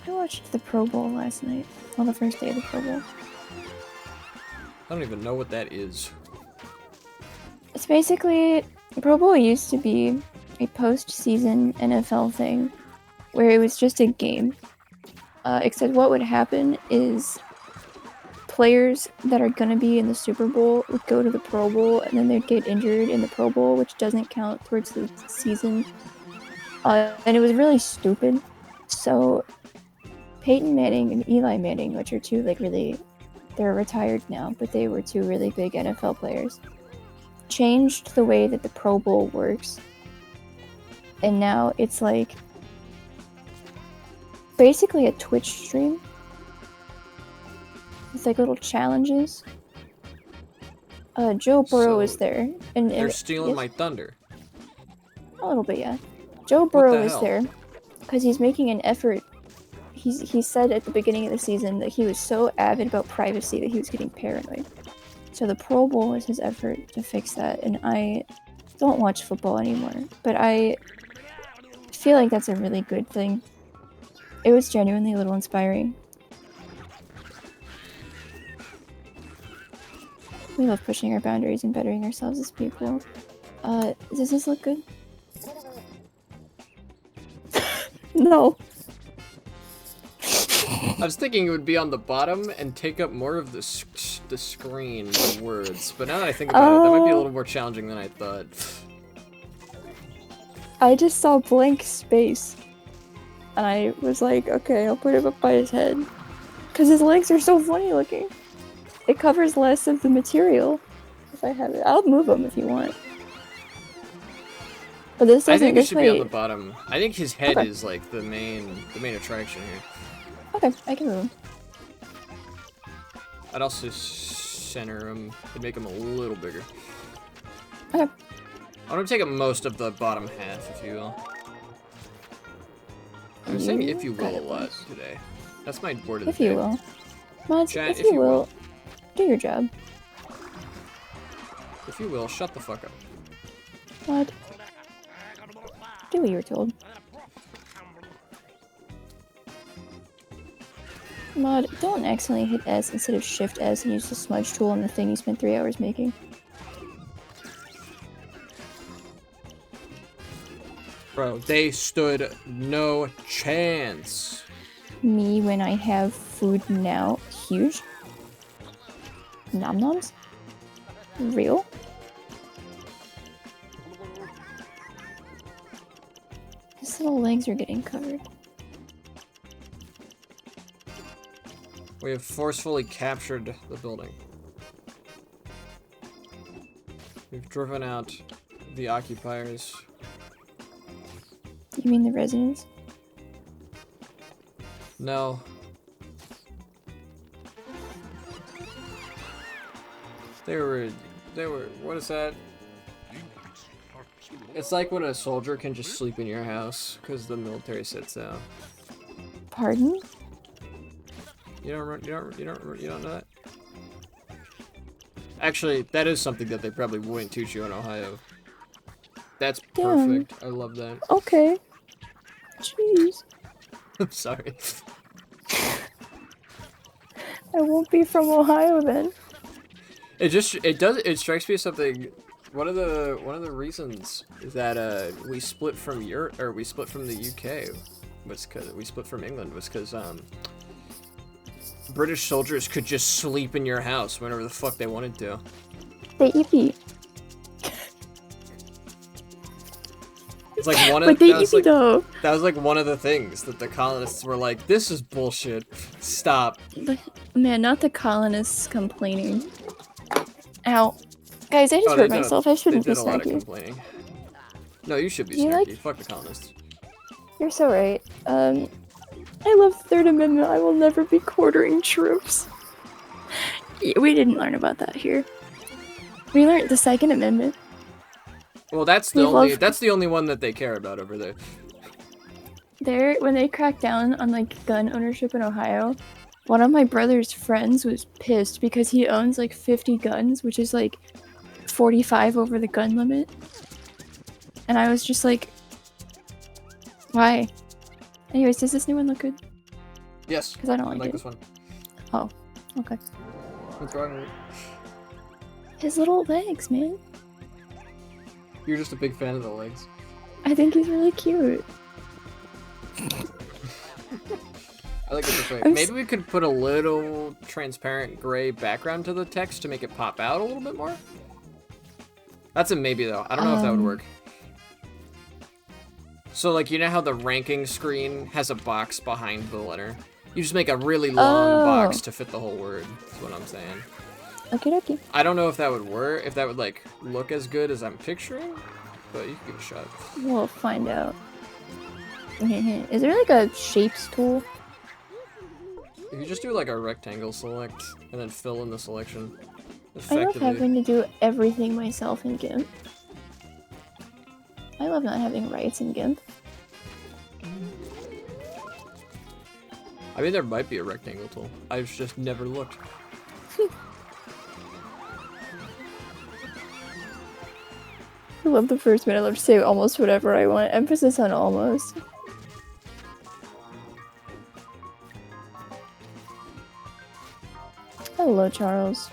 I watched the Pro Bowl last night. Well, the first day of the Pro Bowl. I don't even know what that is. It's basically Pro Bowl used to be a post-season NFL thing where it was just a game. Except what would happen is players that are gonna be in the Super Bowl would go to the Pro Bowl and then they'd get injured in the Pro Bowl, which doesn't count towards the season. And it was really stupid. So Peyton Manning and Eli Manning, which are two like really they're retired now, but they were two really big NFL players, changed the way that the Pro Bowl works. And now it's like basically a Twitch stream with like little challenges. Joe Burrow is there, and they're stealing yes, my thunder. a little bit, yeah. Joe Burrow is there because he's making an effort. He said at the beginning of the season that he was so avid about privacy that he was getting paranoid. So the Pro Bowl was his effort to fix that, and I don't watch football anymore, but I feel like that's a really good thing. It was genuinely a little inspiring. We love pushing our boundaries and bettering ourselves as people. Does this look good? No. I was thinking it would be on the bottom and take up more of the screen, the words. But now that I think about it, that might be a little more challenging than I thought. I just saw blank space. And I was like, okay, I'll put it up by his head. Because his legs are so funny looking. It covers less of the material. If I have it. I'll move them if you want. But this doesn't. I think it should be on way... the bottom. I think his head is like the main attraction here. Okay, I can move him. I'd also center him and make him a little bigger. Okay. I want to take up most of the bottom half, if you will. I'm saying if you will a lot today. That's my word of the day. If you will. Mods, Chat, if you will, do your job. If you will, shut the fuck up. Mod, do what you were told. Mod, don't accidentally hit S instead of Shift S and use the smudge tool on the thing you spent 3 hours making. Bro, they stood no chance. Me when I have food now. Huge. Nom noms? Real? His little legs are getting covered. We have forcefully captured the building. We've driven out the occupiers. You mean the residents? No. They were, what is that? It's like when a soldier can just sleep in your house, because the military said so. Pardon? You don't know that? Actually, that is something that they probably wouldn't teach you in Ohio. That's perfect. I love that. Okay. Jeez. I'm sorry. I won't be from Ohio then. It strikes me as something. One of the reasons is that we split from Europe, or we split from the UK, was because we split from England, was because British soldiers could just sleep in your house whenever the fuck they wanted to. They yippee. It's like one of that was like one of the things that the colonists were like, this is bullshit. Stop. Man, not the colonists complaining. Ow. Guys, I just hurt myself. I shouldn't be They did a lot of snarky. complaining. No, you should be snarky. Fuck the colonists. You're so right. I love Third Amendment. I will never be quartering troops. Yeah, we didn't learn about that here. We learned the Second Amendment. Well, that's the only one that they care about over there. When they cracked down on like gun ownership in Ohio, one of my brother's friends was pissed because he owns like 50 guns, which is like 45 over the gun limit. And I was just like, why? Anyways, does this new one look good? Yes. Because I don't like it. This one. Oh, okay. What's wrong with it? His little legs, man. You're just a big fan of the legs. I think he's really cute. I like it this way. Maybe we could put a little transparent gray background to the text to make it pop out a little bit more. That's a maybe though. I don't know if that would work. So like, you know how the ranking screen has a box behind the letter? You just make a really long Oh. box to fit the whole word. That's what I'm saying. Okay, okay. I don't know if that would work, if that would like look as good as I'm picturing, but you can give it a shot. We'll find out. Is there like a shapes tool? If you just do like a rectangle select and then fill in the selection, I love effectively. having to do everything myself in GIMP. I love not having rights in GIMP. I mean, there might be a rectangle tool. I've just never looked. I love the first minute. I love to say almost whatever I want. Emphasis on almost. Hello, Charles.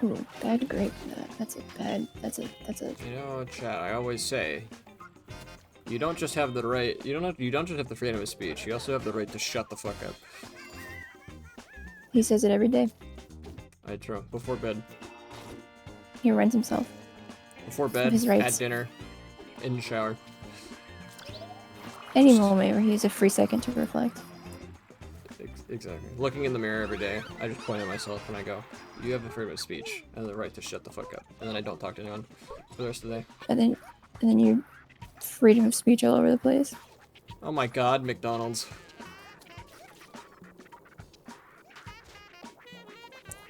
Ooh, bad grape. That's a bad. That's a. You know, chat. I always say, you don't just have the right. You don't just have the freedom of speech. You also have the right to shut the fuck up. He says it every day. I true. Before bed. He runs himself. Before bed. His rights. At dinner. In the shower. Any moment where he has a free second to reflect. Exactly. Looking in the mirror every day, I just point at myself and I go, you have the freedom of speech and the right to shut the fuck up. And then I don't talk to anyone for the rest of the day. And then you freedom of speech all over the place. Oh my god, McDonald's.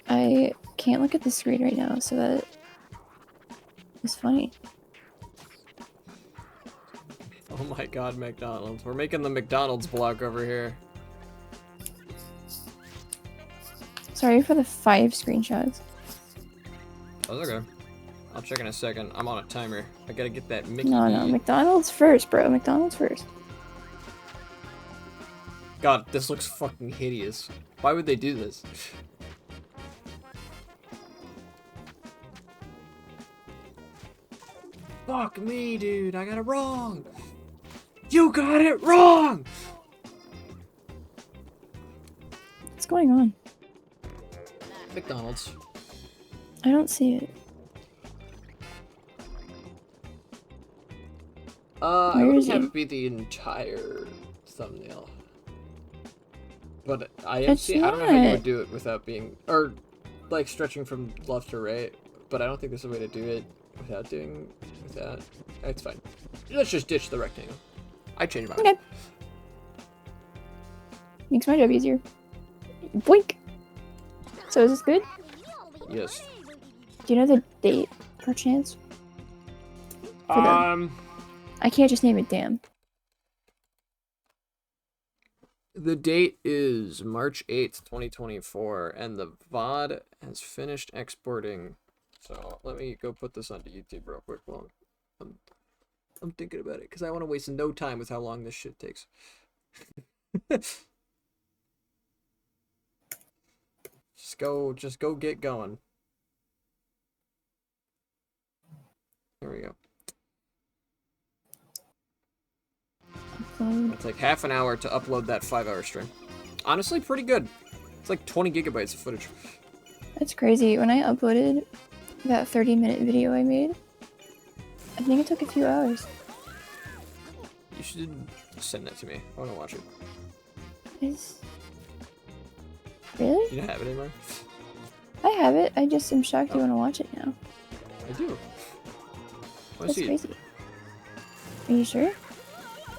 I can't look at the screen right now, so that is funny. Oh my god, McDonald's. We're making the McDonald's block over here. Sorry for the 5 screenshots. Oh, okay. I'll check in a second. I'm on a timer. I gotta get that Mickey No, D. McDonald's first, bro. McDonald's first. God, this looks fucking hideous. Why would they do this? Fuck me, dude. I got it wrong. You got it wrong! What's going on? McDonald's. I don't see it. I Where wouldn't is have it? it be the entire thumbnail. But I It's don't know how you not. would do it without being, or like stretching from left to right, but I don't think there's a way to do it without doing that. It's fine. Let's just ditch the rectangle. I changed my mind. Okay. Makes my job easier. Boink! So is this good? Yes. Do you know the date, perchance? I can't just name it, damn. The date is March 8th, 2024, and the VOD has finished exporting. So let me go put this onto YouTube real quick while I'm thinking about it, because I want to waste no time with how long this shit takes. Just go get going. There we go. It's like half an hour to upload that 5-hour stream. Honestly, pretty good. It's like 20 gigabytes of footage. That's crazy. When I uploaded that 30-minute video I made, I think it took a few hours. You should send that to me. I want to watch it. Really? You don't have it anymore? I have it. I just am shocked you want to watch it now. I do. I want to That's see crazy. Are you sure? it.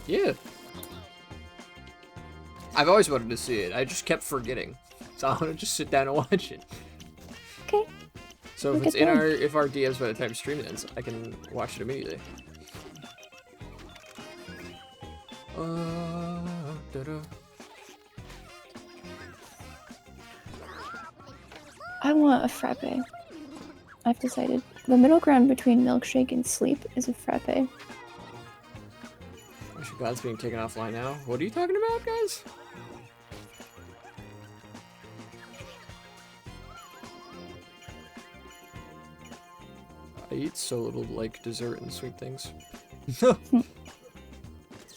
Yeah. I've always wanted to see it. I just kept forgetting. So I want to just sit down and watch it. Okay. So Look if it's at in that. if our DMs by the time stream ends, I can watch it immediately. Da-da. I want a frappe. I've decided. The middle ground between milkshake and sleep is a frappe. Wish God's being taken offline now. What are you talking about, guys? I eat so little like dessert and sweet things. It's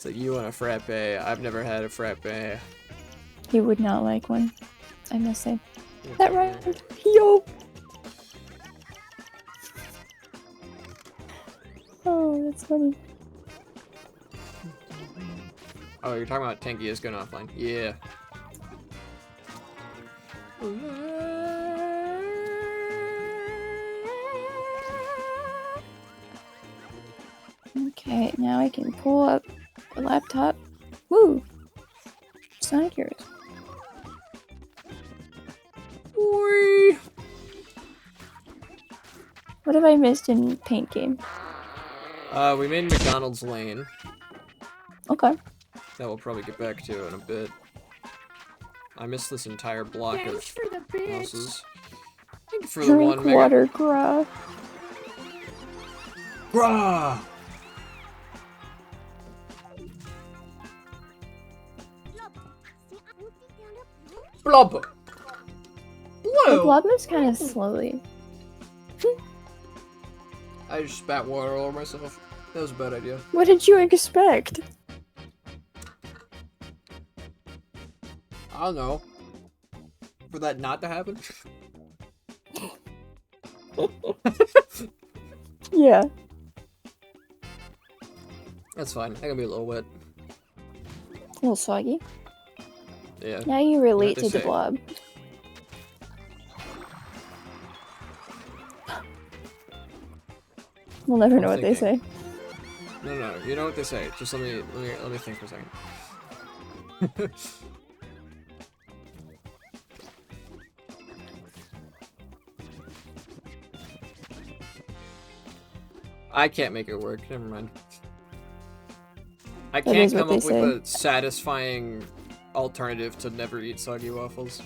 like you want a frappe. I've never had a frappe. You would not like one, I must say. That rhymed. Yo! That's funny. Oh, you're talking about Tanky is going offline. Yeah. Okay, now I can pull up the laptop. Woo! Sonic Heroes. Whee! What have I missed in Paint Game? We made McDonald's Lane. Okay. That we'll probably get back to in a bit. I missed this entire block Thanks of for the bitch. houses. Thank you for the Drink one mega. water, Gra. Grah! Blob! The Whoa! blob moves kind of slowly. I just spat water all over myself. That was a bad idea. What did you expect? I don't know. For that not to happen? Yeah. That's fine. I can be a little wet. A little soggy. Yeah. Now you relate they to the say. blob. We'll never know what they say. No, you know what they say. Just let me think for a second. I can't make it work. Never mind. I That can't is what come they up with say. a satisfying alternative to never eat soggy waffles.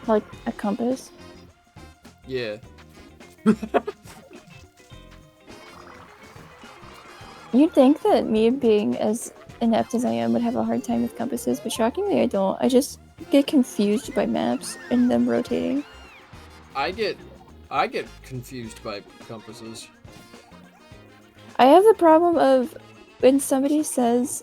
Like a compass. Yeah. You'd think that me being as inept as I am would have a hard time with compasses, but shockingly I don't. I just get confused by maps and them rotating. I get confused by compasses. I have the problem of when somebody says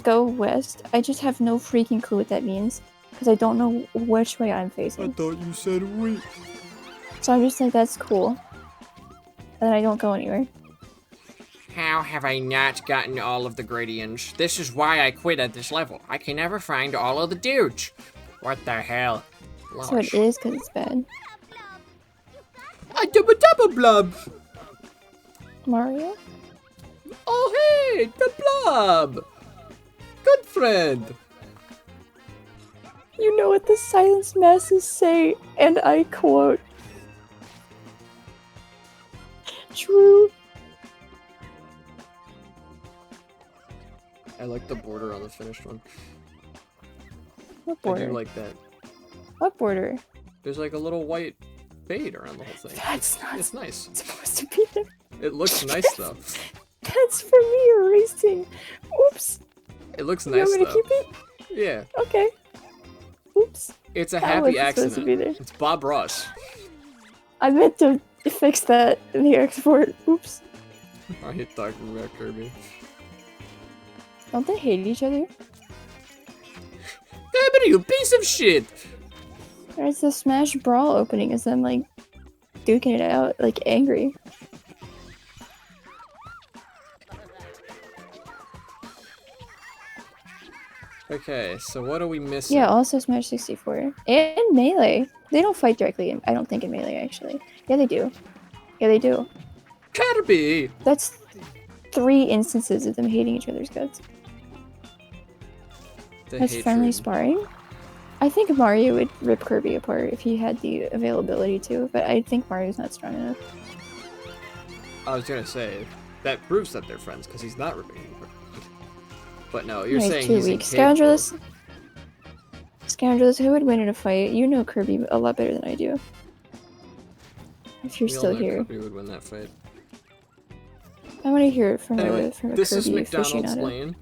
go west, I just have no freaking clue what that means because I don't know which way I'm facing. thought you said wait. So I'm just like, that's cool. And then I don't go anywhere. How have I not gotten all of the gradients? This is why I quit at this level. I can never find all of the dudes. What the hell? So it is because it's bad. I double blob. Mario? Oh hey, the blob. Good friend. You know what the silence masses say, and I quote. True. I like the border on the finished one. What I border? do like that. What border? There's like a little white fade around the whole thing. That's not It's nice. supposed to be there. It looks nice though. That's for me erasing. Oops. It looks You nice want me to though. keep it? Yeah. Okay. Oops. It's a That happy wasn't supposed to be accident. there. It's Bob Ross. I meant to fix that in the export. Oops. I hate talking about Kirby. Don't they hate each other? Damn you piece of shit! Or is the Smash Brawl opening is them like duking it out, like angry? Okay, so what are we missing? Yeah, also Smash 64. And Melee. They don't fight directly, I don't think, in Melee, actually. Yeah, they do. Yeah, they do. Kirby! That's 3 instances of them hating each other's guts. The That's friendly hatred. sparring? I think Mario would rip Kirby apart if he had the availability to, but I think Mario's not strong enough. I was gonna say, that proves that they're friends, because he's not ripping him apart. But no, you're He's saying too he's weak. incapable. Scoundrels, who would win in a fight? You know Kirby a lot better than I do. If you're We all still know here. Kirby would win that fight. I want to hear it from Anyway, a this Kirby is McDonald's aficionado. Lane.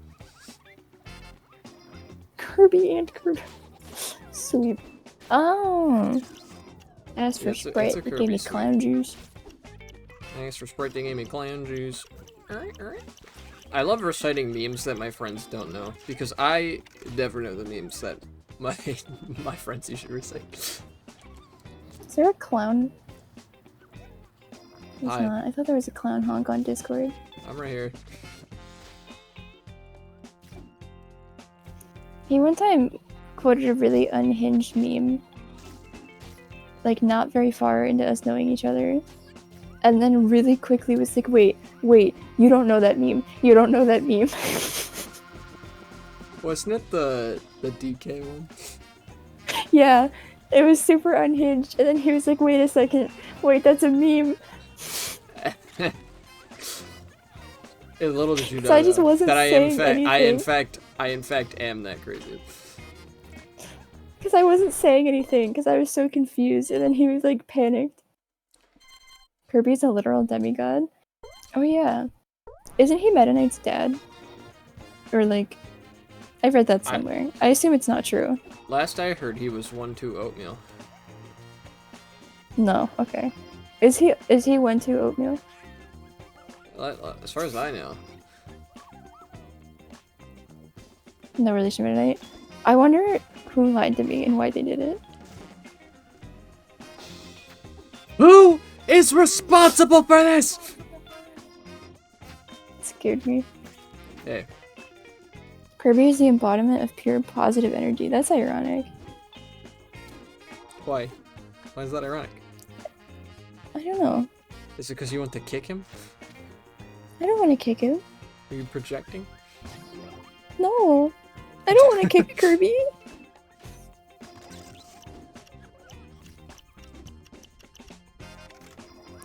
Kirby and Kirby. Sweet. Oh. As for It's a Sprite, they Kirby gave me sweet. clown juice. Thanks for Sprite, they gave me clan juice. Alright. I love reciting memes that my friends don't know, because I never know the memes that my my friends usually recite. Is there a clown? There's Hi. not. I thought there was a clown honk on Discord. I'm right here. He one time quoted a really unhinged meme, like not very far into us knowing each other, and then really quickly was like, wait, you don't know that meme. You don't know that meme. Wasn't it the DK one? Yeah, it was super unhinged, and then he was like, wait a second, wait, that's a meme. And little did you know So I just wasn't that saying I anything. in fact am that crazy. Because I wasn't saying anything, because I was so confused, and then he was like panicked. Kirby's a literal demigod? Oh yeah. Isn't he Meta Knight's dad? Or like, I've read that somewhere. I assume it's not true. Last I heard, he was 1-2 oatmeal. No, okay. Is he 1-2 oatmeal? As far as I know. No relation to Meta Knight. I wonder who lied to me and why they did it. Who is responsible for this? It scared me. Hey. Kirby is the embodiment of pure positive energy. That's ironic. Why? Why is that ironic? I don't know. Is it because you want to kick him? I don't want to kick him. Are you projecting? No. I don't want to kick Kirby.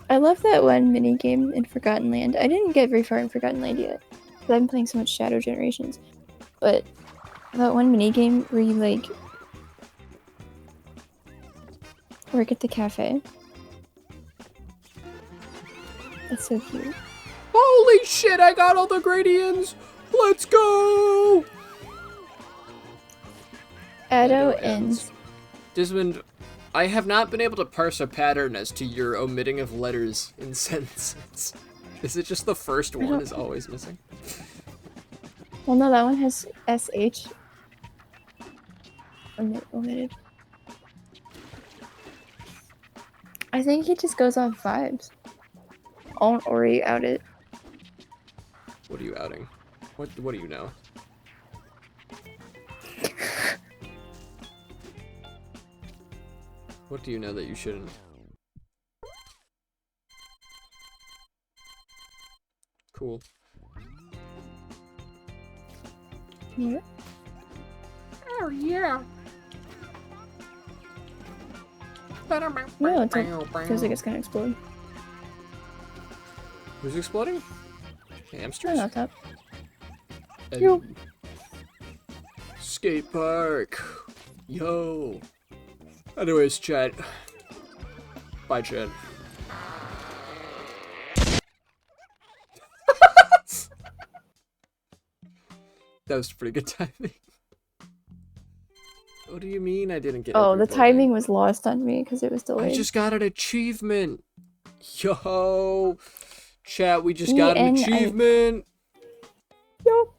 I love that one mini game in Forgotten Land. I didn't get very far in Forgotten Land yet, because I've been playing so much Shadow Generations. But that one mini game where you like work at the cafe. That's so cute. Holy shit, I got all the gradients! Let's go! Addo ends. Desmond, I have not been able to parse a pattern as to your omitting of letters in sentences. Is it just the first one is always missing? Well, no, that one has SH omitted. I think he just goes off vibes. Or you out it. What are you outing? What do you know? What do you know that you shouldn't? Cool. Yeah. Oh yeah. No, it feels like it's gonna explode. Who's exploding? I Hamsters? don't know, top. Yo. Skate park. Yo. Anyways, chat. Bye, chat. That was pretty good timing. What do you mean I didn't get Oh, the everybody? timing was lost on me because it was delayed. I just got an achievement. Yo. Chat, we just got an achievement. Yo.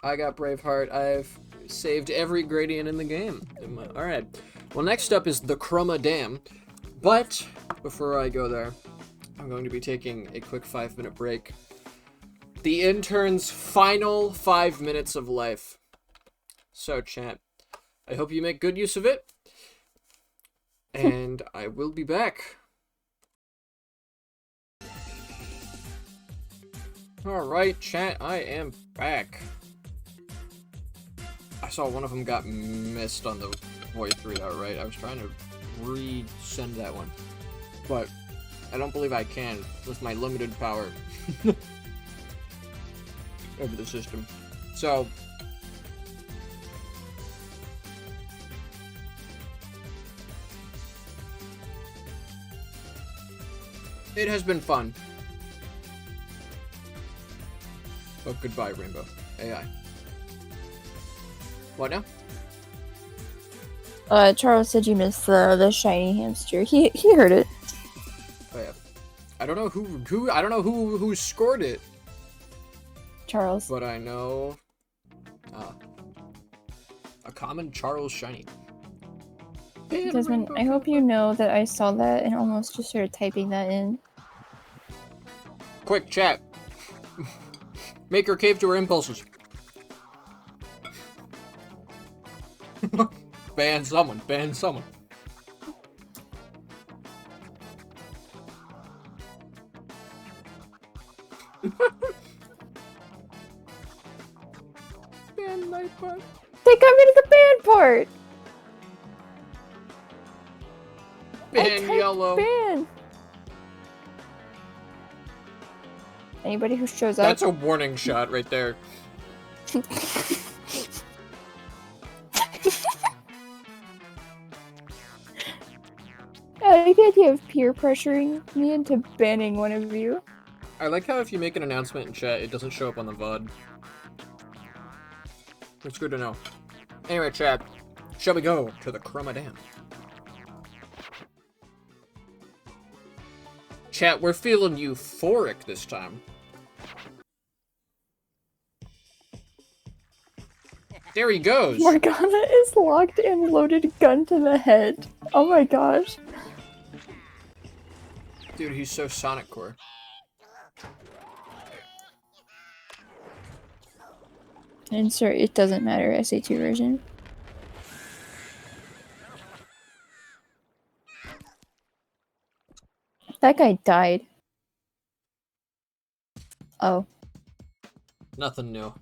I got Braveheart. I've saved every gradient in the game. Alright. Well, next up is the Chroma Dam. But before I go there, I'm going to be taking a quick 5-minute break. The intern's final 5 minutes of life. So, chat, I hope you make good use of it. And I will be back. Alright, chat, I am back. I saw one of them got missed on the voice readout, right? I was trying to resend that one. But I don't believe I can with my limited power over the system. So it has been fun. But goodbye, Rainbow AI. What now? Charles said you missed the shiny hamster. He heard it. Oh yeah. I don't know who scored it, Charles. but I know. A common Charles Shiny. Desmond, I hope you know that I saw that and almost just started typing that in. Quick, chat. Make her cave to her impulses. Ban someone, ban someone. Ban my part. They got rid of the band part! Ban yellow. Ban! Anybody who shows up... That's a warning shot right there. I like the idea of peer pressuring me into banning one of you. I like how if you make an announcement in chat, it doesn't show up on the VOD. It's good to know. Anyway, chat, shall we go to the Chroma Dam? Chat, we're feeling euphoric this time. There he goes! Morgana is locked and loaded gun to the head. Oh my gosh. Dude, he's so Sonic Core. Insert it doesn't matter SA2 version. That guy died. Oh. Nothing new.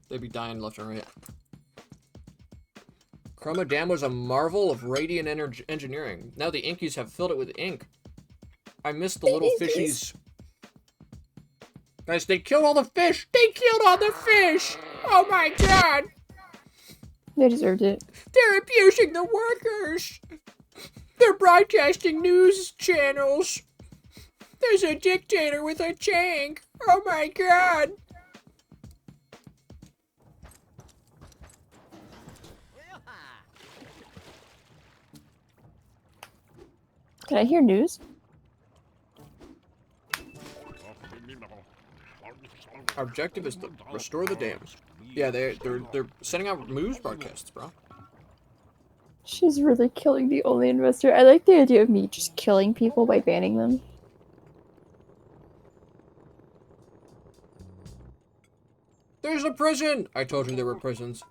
They'd be dying left and right. Chroma Dam was a marvel of radiant engineering. Now the Inkies have filled it with ink. I miss the little fishies. Guys, they killed all the fish! They killed all the fish! Oh my god! They deserved it. They're abusing the workers! They're broadcasting news channels! There's a dictator with a tank! Oh my god! Did I hear news? Our objective is to restore the dams. Yeah, they're sending out news broadcasts, bro. She's really killing the only investor. I like the idea of me just killing people by banning them. There's a prison! I told you there were prisons.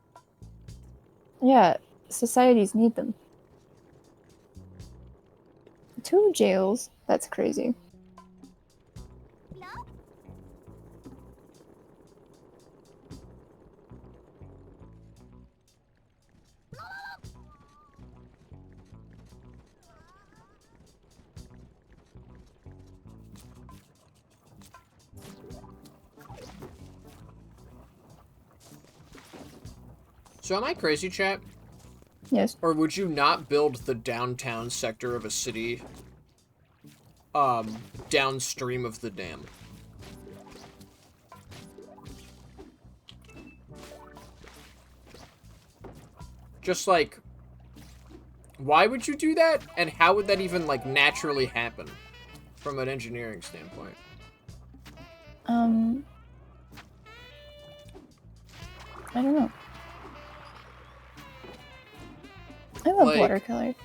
Yeah, societies need them. 2 jails? That's crazy. So am I crazy, chat? Yes. Or would you not build the downtown sector of a city downstream of the dam? Just like, why would you do that? And how would that even like naturally happen from an engineering standpoint? I don't know. I love Like, watercolor.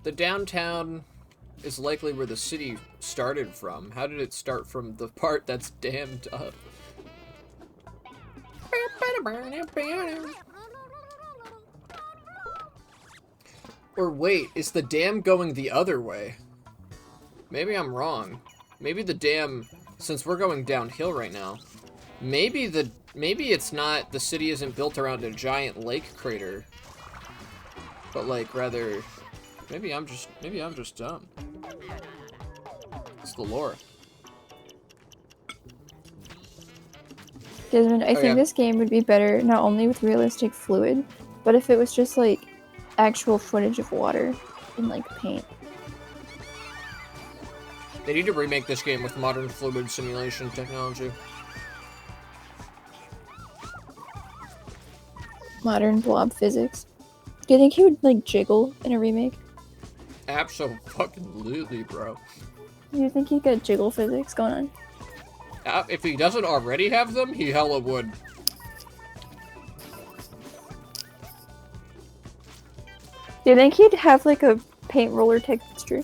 The downtown is likely where the city started from. How did it start from the part that's dammed up? Or wait, is the dam going the other way? Maybe I'm wrong. Maybe the dam, since we're going downhill right now, maybe it's not, the city isn't built around a giant lake crater, but like rather, maybe I'm just dumb. It's the lore. Desmond, I think yeah. this game would be better not only with realistic fluid, but if it was just like actual footage of water and like paint. They need to remake this game with modern fluid simulation technology. Modern blob physics. Do you think he would like jiggle in a remake? Absolutely, bro. Do you think he got jiggle physics going on? If he doesn't already have them, he hella would. Do you think he'd have like a paint roller texture?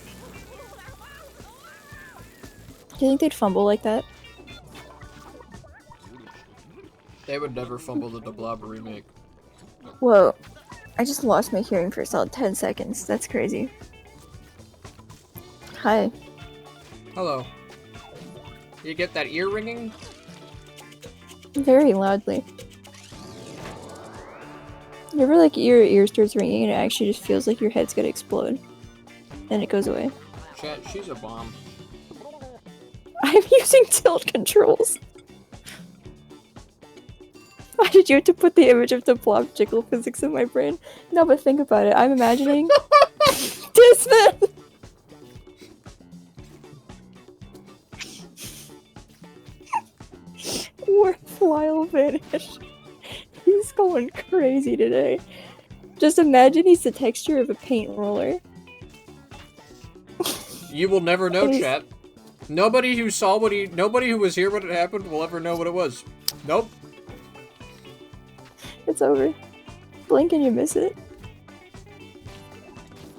Do you think they'd fumble like that? They would never fumble the Blob remake. Whoa. I just lost my hearing for a solid 10 seconds. That's crazy. Hi. Hello. You get that ear ringing? Very loudly. You ever like your ear starts ringing and it actually just feels like your head's gonna explode? Then it goes away. Chat, she's a bomb. I'm using tilt controls. Why did you have to put the image of the blob jiggle physics in my brain? No, but think about it. I'm imagining Disman! Worthwhile vanish. He's going crazy today. Just imagine he's the texture of a paint roller. You will never know, chat. Nobody who saw nobody who was here when it happened will ever know what it was. Nope. It's over. Blink and you miss it.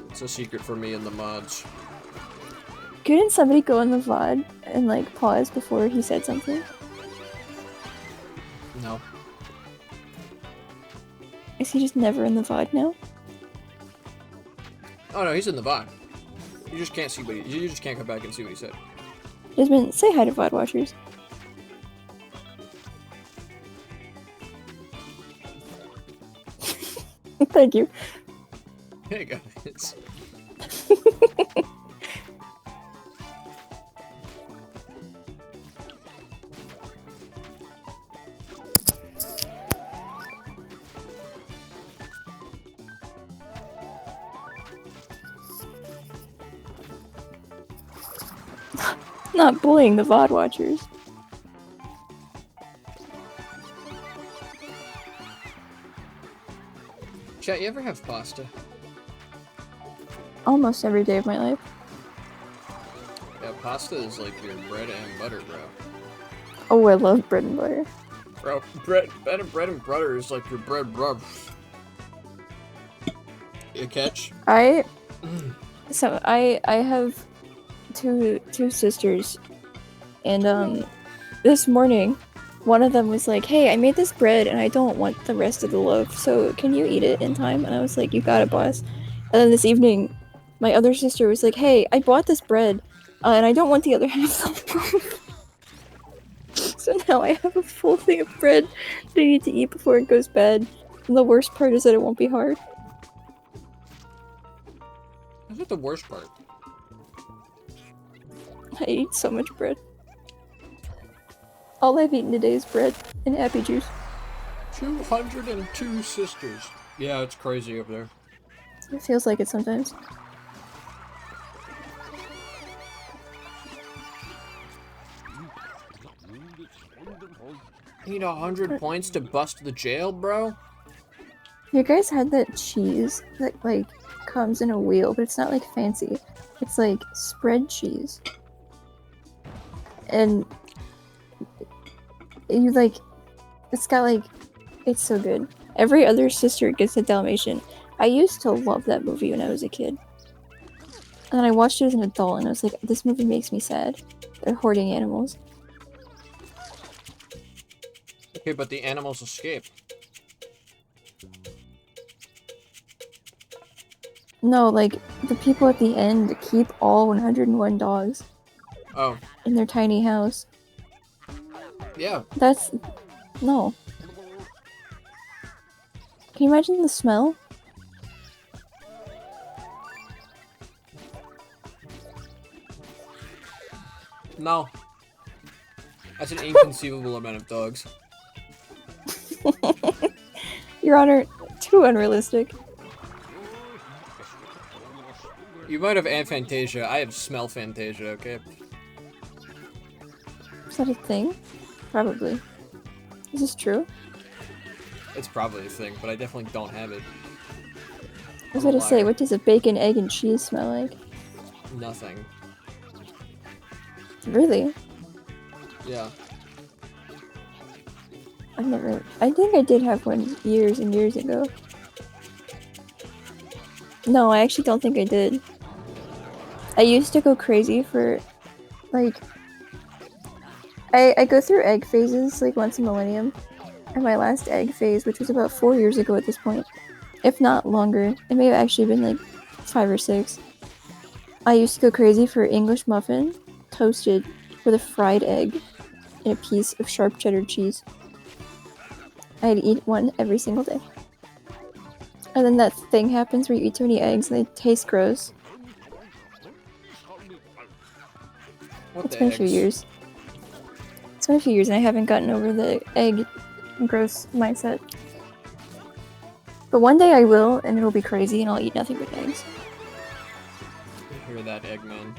It's a secret for me and the mods. Couldn't somebody go in the VOD and like pause before he said something? No. Is he just never in the VOD now? Oh no, he's in the VOD. You just can't see what you just can't come back and see what he said. Desmond, say hi to VOD watchers. Thank you. Hey guys. Not bullying the VOD watchers. Chat, you ever have pasta? Almost every day of my life. Yeah, pasta is like your bread and butter, bro. Oh, I love bread and butter. Bro, bread and butter is like your bread rub. You catch? I have two sisters, and this morning one of them was like, hey, I made this bread and I don't want the rest of the loaf, so can you eat it in time? And I was like, you got it, boss. And then this evening my other sister was like, hey, I bought this bread and I don't want the other half of the loaf. So now I have a full thing of bread that I need to eat before it goes bad, and the worst part is that it won't be hard. That's not the worst part. I eat so much bread. All I've eaten today is bread and happy juice. 202 sisters. Yeah, it's crazy up there. It feels like it sometimes. Need 100 points to bust the jail, bro? You guys had that cheese that like comes in a wheel, but it's not like fancy. It's like spread cheese. And you like, it's got like, it's so good. Every other sister gets a Dalmatian. I used to love that movie when I was a kid. And then I watched it as an adult and I was like, this movie makes me sad. They're hoarding animals. Okay, but the animals escape. No, like, the people at the end keep all 101 dogs. Oh. In their tiny house. Yeah. That's... no. Can you imagine the smell? No. That's an inconceivable amount of dogs. Your Honor, too unrealistic. You might have aphantasia. I have smell fantasia, okay? Is that a thing? Probably. Is this true? It's probably a thing, but I definitely don't have it. I was gonna say, what does a bacon, egg, and cheese smell like? Nothing. Really? Yeah. I've never... I think I did have one years and years ago. No, I actually don't think I did. I used to go crazy for, like, I go through egg phases, like, once a millennium. And my last egg phase, which was about 4 years ago at this point, if not longer, it may have actually been, like, 5 or 6. I used to go crazy for English muffin, toasted, with a fried egg, and a piece of sharp cheddar cheese. I'd eat one every single day. And then that thing happens where you eat too many eggs and they taste gross. It's been a few years. It's been a few years and I haven't gotten over the egg gross mindset. But one day I will, and it'll be crazy and I'll eat nothing but eggs. I hear that, Eggman.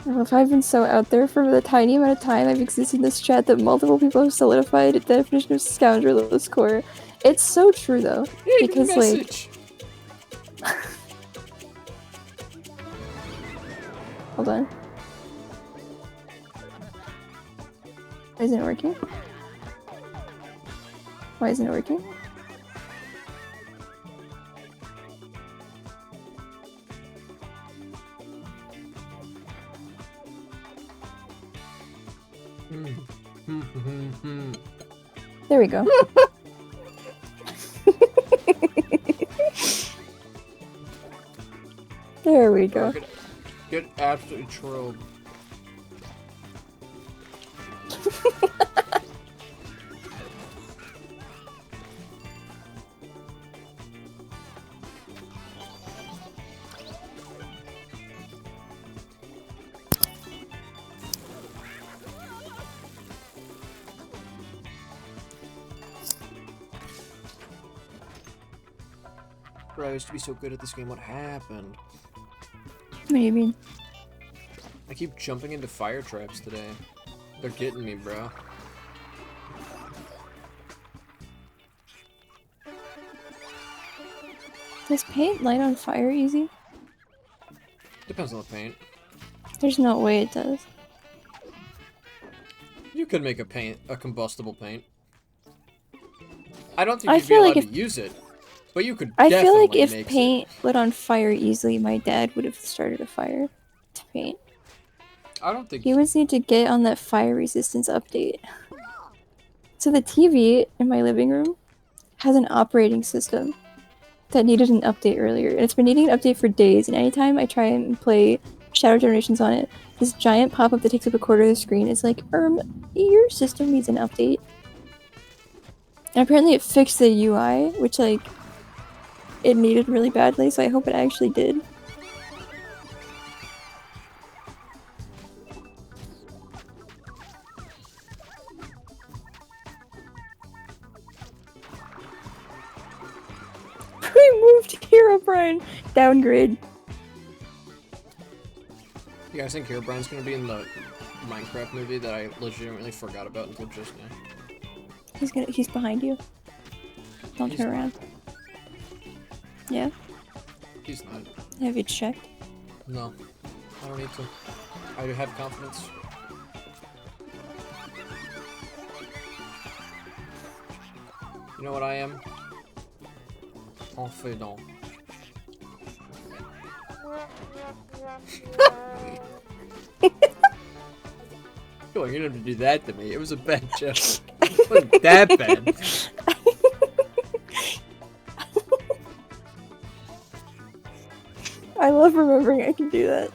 Well, if I've been so out there for the tiny amount of time I've existed in this chat that multiple people have solidified a definition of scoundrel at this core. It's so true though. Because like hold on. Isn't it working? Why isn't it working? There we go. There we go. Get absolutely trolled. Bro, I used to be so good at this game. What happened? What do you mean? I keep jumping into fire traps today. They're getting me, bro. Does paint light on fire easy? Depends on the paint. There's no way it does. You could make a combustible paint. I don't think I you'd be feel allowed like to use it, but you could I definitely feel like if make paint lit on fire easily, my dad would have started a fire to paint. I don't think He would need to get on that fire resistance update. So the TV in my living room has an operating system that needed an update earlier, and it's been needing an update for days, and anytime I try and play Shadow Generations on it, this giant pop-up that takes up a quarter of the screen is like, your system needs an update. And apparently it fixed the UI, which, like, it needed really badly, so I hope it actually did. We moved Herobrine! Downgrade. You guys think Herobrine's gonna be in the Minecraft movie that I legitimately forgot about until just now? He's behind you. Don't turn around. Yeah? He's not. Have you checked? No. I don't need to. I do have confidence. You know what I am? Confident. You didn't have to do that to me. It was a bad joke. It wasn't that bad. I love remembering I can do that.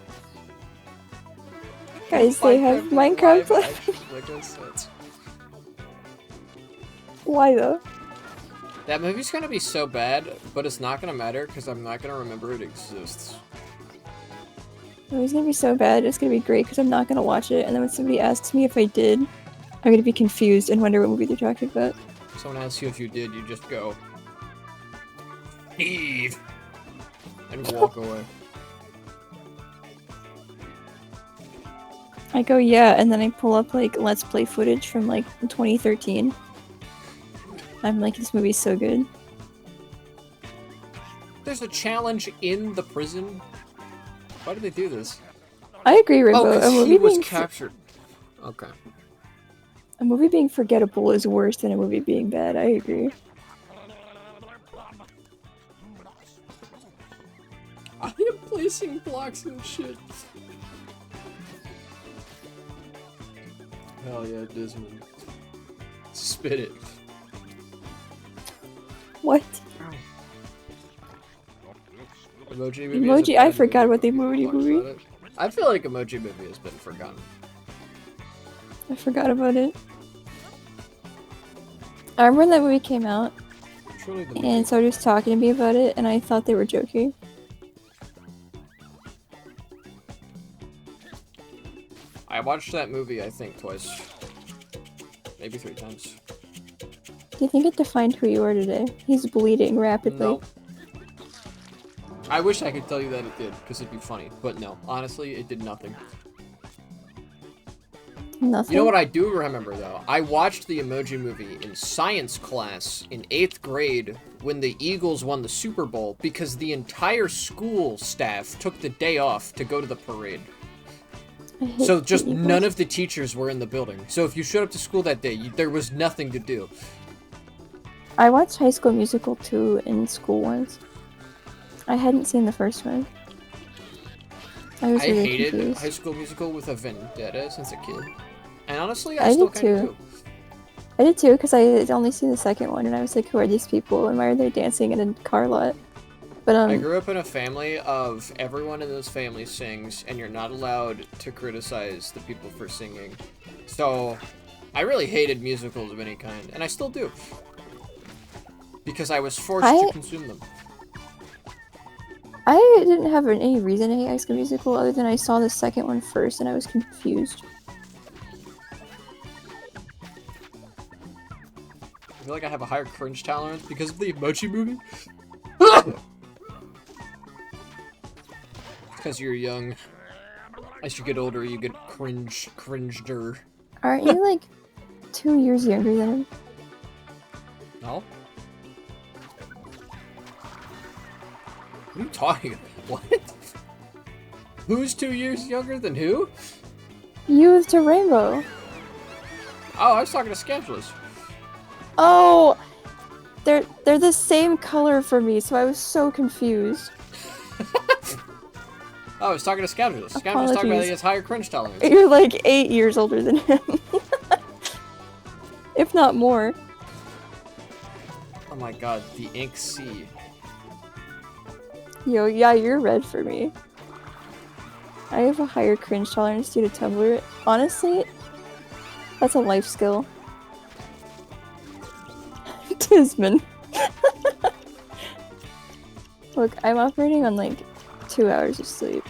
Guys, they have Minecraft left. Why though? That movie's gonna be so bad, but it's not gonna matter because I'm not gonna remember it exists. It was gonna be so bad, it's gonna be great because I'm not gonna watch it, and then when somebody asks me if I did, I'm gonna be confused and wonder what movie they're talking about. Someone asks you if you did, you just go, Eve, and walk away. I go, yeah, and then I pull up, like, Let's Play footage from, like, 2013. I'm like, this movie's so good. There's a challenge in the prison? Why did they do this? I agree, Rainbow. Oh, because he was captured. Okay. A movie being forgettable is worse than a movie being bad, I agree. I am placing blocks and shit. Hell yeah, Desmond. Spit it. What? Emoji Movie. Emoji, I forgot about the Emoji Movie. I feel like Emoji Movie has been forgotten. I forgot about it. I remember when that movie came out, Truly the movie. and somebody was talking to me about it, and I thought they were joking. I watched that movie, I think, twice. Maybe 3 times. Do you think it defined who you are today? He's bleeding rapidly. No. I wish I could tell you that it did, because it'd be funny. But no, honestly, it did nothing. Nothing? You know what I do remember, though? I watched the Emoji Movie in science class in 8th grade when the Eagles won the Super Bowl because the entire school staff took the day off to go to the parade. So just none of the teachers were in the building. So if you showed up to school that day, there was nothing to do. I watched High School Musical 2 in school once. I hadn't seen the first one. I was really hated confused. High School Musical with a vendetta since a kid. And honestly, I still kind of do. I did too, because I had only seen the second one, and I was like, who are these people, and why are they dancing in a car lot? But I grew up in a family of everyone in this family sings, and you're not allowed to criticize the people for singing. So, I really hated musicals of any kind, and I still do. Because I was forced to consume them. I didn't have any reason to hate High School Musical other than I saw the second one first and I was confused. I feel like I have a higher cringe tolerance because of the Emoji Movie. Because you're young. As you get older, you get cringeder. Aren't you like 2 years younger than him? No? What are you talking about? What? Who's 2 years younger than who? Youth to Rainbow. Oh, I was talking to Scandalous. Oh! They're the same color for me, so I was so confused. Oh, I was talking to Scandalous. Scandalous was talking about his higher cringe tolerance. You're like 8 years older than him. If not more. Oh my god, the Ink Sea. Yo, yeah, you're red for me. I have a higher cringe tolerance due to Tumblr. Honestly, that's a life skill. Tisman. Look, I'm operating on like 2 hours of sleep.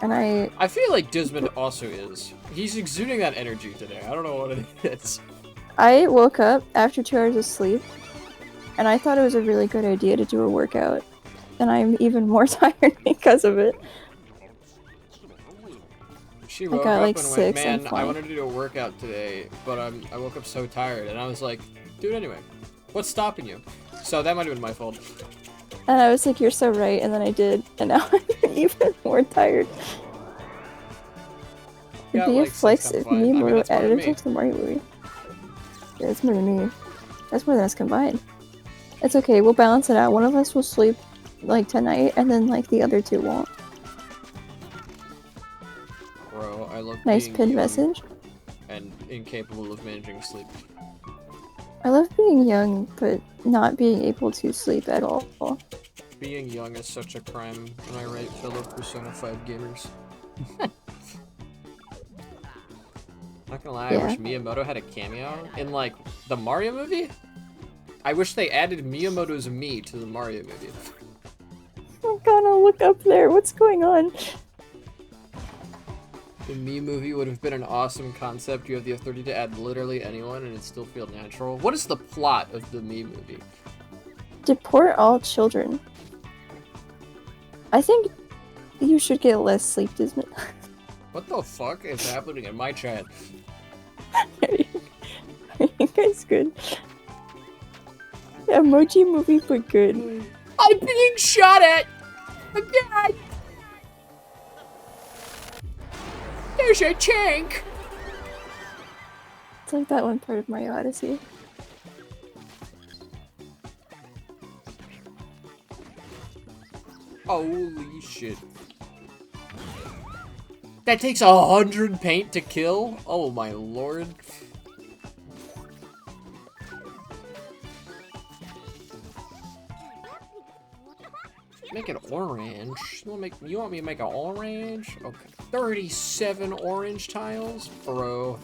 And I feel like Desmond also is. He's exuding that energy today. I don't know what it is. I woke up after 2 hours of sleep, and I thought it was a really good idea to do a workout. And I'm even more tired because of it. She woke up and went, man, I wanted to do a workout today, but I woke up so tired. And I was like, do it anyway. What's stopping you? So that might have been my fault. And I was like, you're so right, and then I did, and now I'm even more tired. It'd be a flex if me and Moto added it to the Mario movie. Yeah, that's more than me. That's more than us combined. It's okay, we'll balance it out. One of us will sleep, like, tonight, and then, like, the other two won't. Bro, I love nice being pinned young message. And incapable of managing sleep. I love being young, but not being able to sleep at all. Being young is such a crime, am I right, fellow Persona 5 gamers? Not gonna lie, I wish Miyamoto had a cameo in, like, the Mario movie? I wish they added Miyamoto's Mii to the Mario movie. I'm gonna look up there, what's going on? The Mii movie would have been an awesome concept. You have the authority to add literally anyone and it still feel natural. What is the plot of the Mii movie? Deport all children. I think you should get less sleep, Desmond. What the fuck is happening in my chat? Are you guys good? Emoji movie, but good. I'm being shot at! Again! There's a tank! It's like that one part of Mario Odyssey. Holy shit. That takes 100 paint to kill? Oh my lord. Make it orange. You want me to make it orange? Okay. 37 orange tiles? Bro.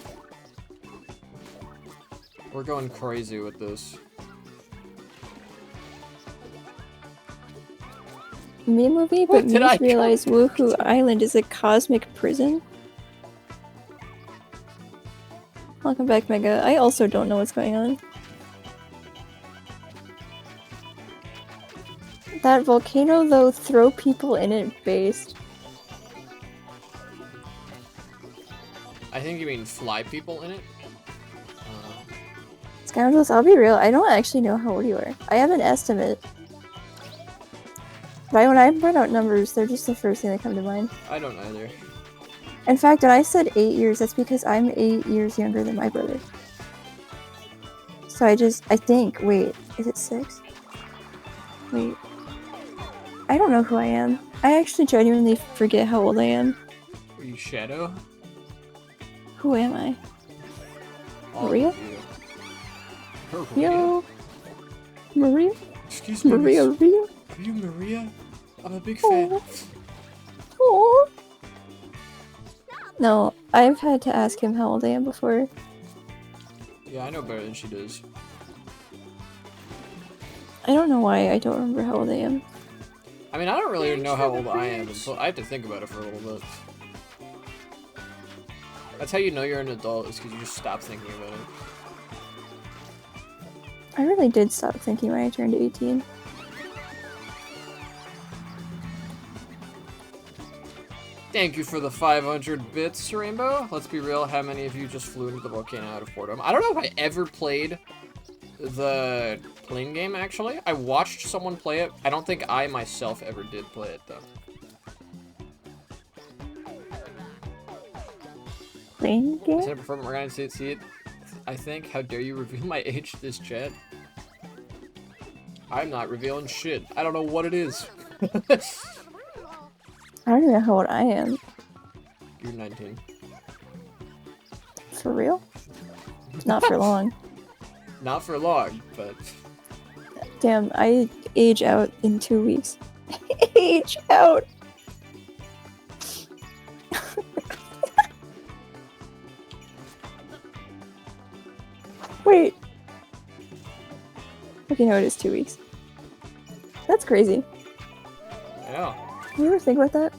We're going crazy with this. Meme movie, but me realize Woohoo Island is a cosmic prison. Welcome back, Mega. I also don't know what's going on. That volcano, though, throw people in it based. I think you mean fly people in it? Scoundrels, I'll be real, I don't actually know how old you are. I have an estimate. But when I run out numbers, they're just the first thing that come to mind. I don't either. In fact, when I said 8 years, that's because I'm 8 years younger than my brother. So I think, wait, is it 6? Wait. I don't know who I am. I actually genuinely forget how old I am. Are you Shadow? Who am I? All Maria? of you. Yo! Maria? Excuse me. Maria, Maria? Are you Maria? I'm a big fan. Oh. No, I've had to ask him how old I am before. Yeah, I know better than she does. I don't know why I don't remember how old I am. I mean, I don't really know how old I am until I have to think about it for a little bit. That's how you know you're an adult, is because you just stop thinking about it. I really did stop thinking when I turned 18. Thank you for the 500 bits, Rainbow. Let's be real, how many of you just flew into the volcano out of boredom? I don't know if I ever played the plane game, actually. I watched someone play it. I don't think I myself ever did play it, though. Plane game? I said before, we're gonna see it. I think. How dare you reveal my age to this chat? I'm not revealing shit. I don't know what it is. I don't even know how old I am. You're 19. For real? Not for long. Not for long, but... Damn, I age out in 2 weeks. Age out! Wait. Okay, no, it is 2 weeks. That's crazy. Yeah. You ever think about that?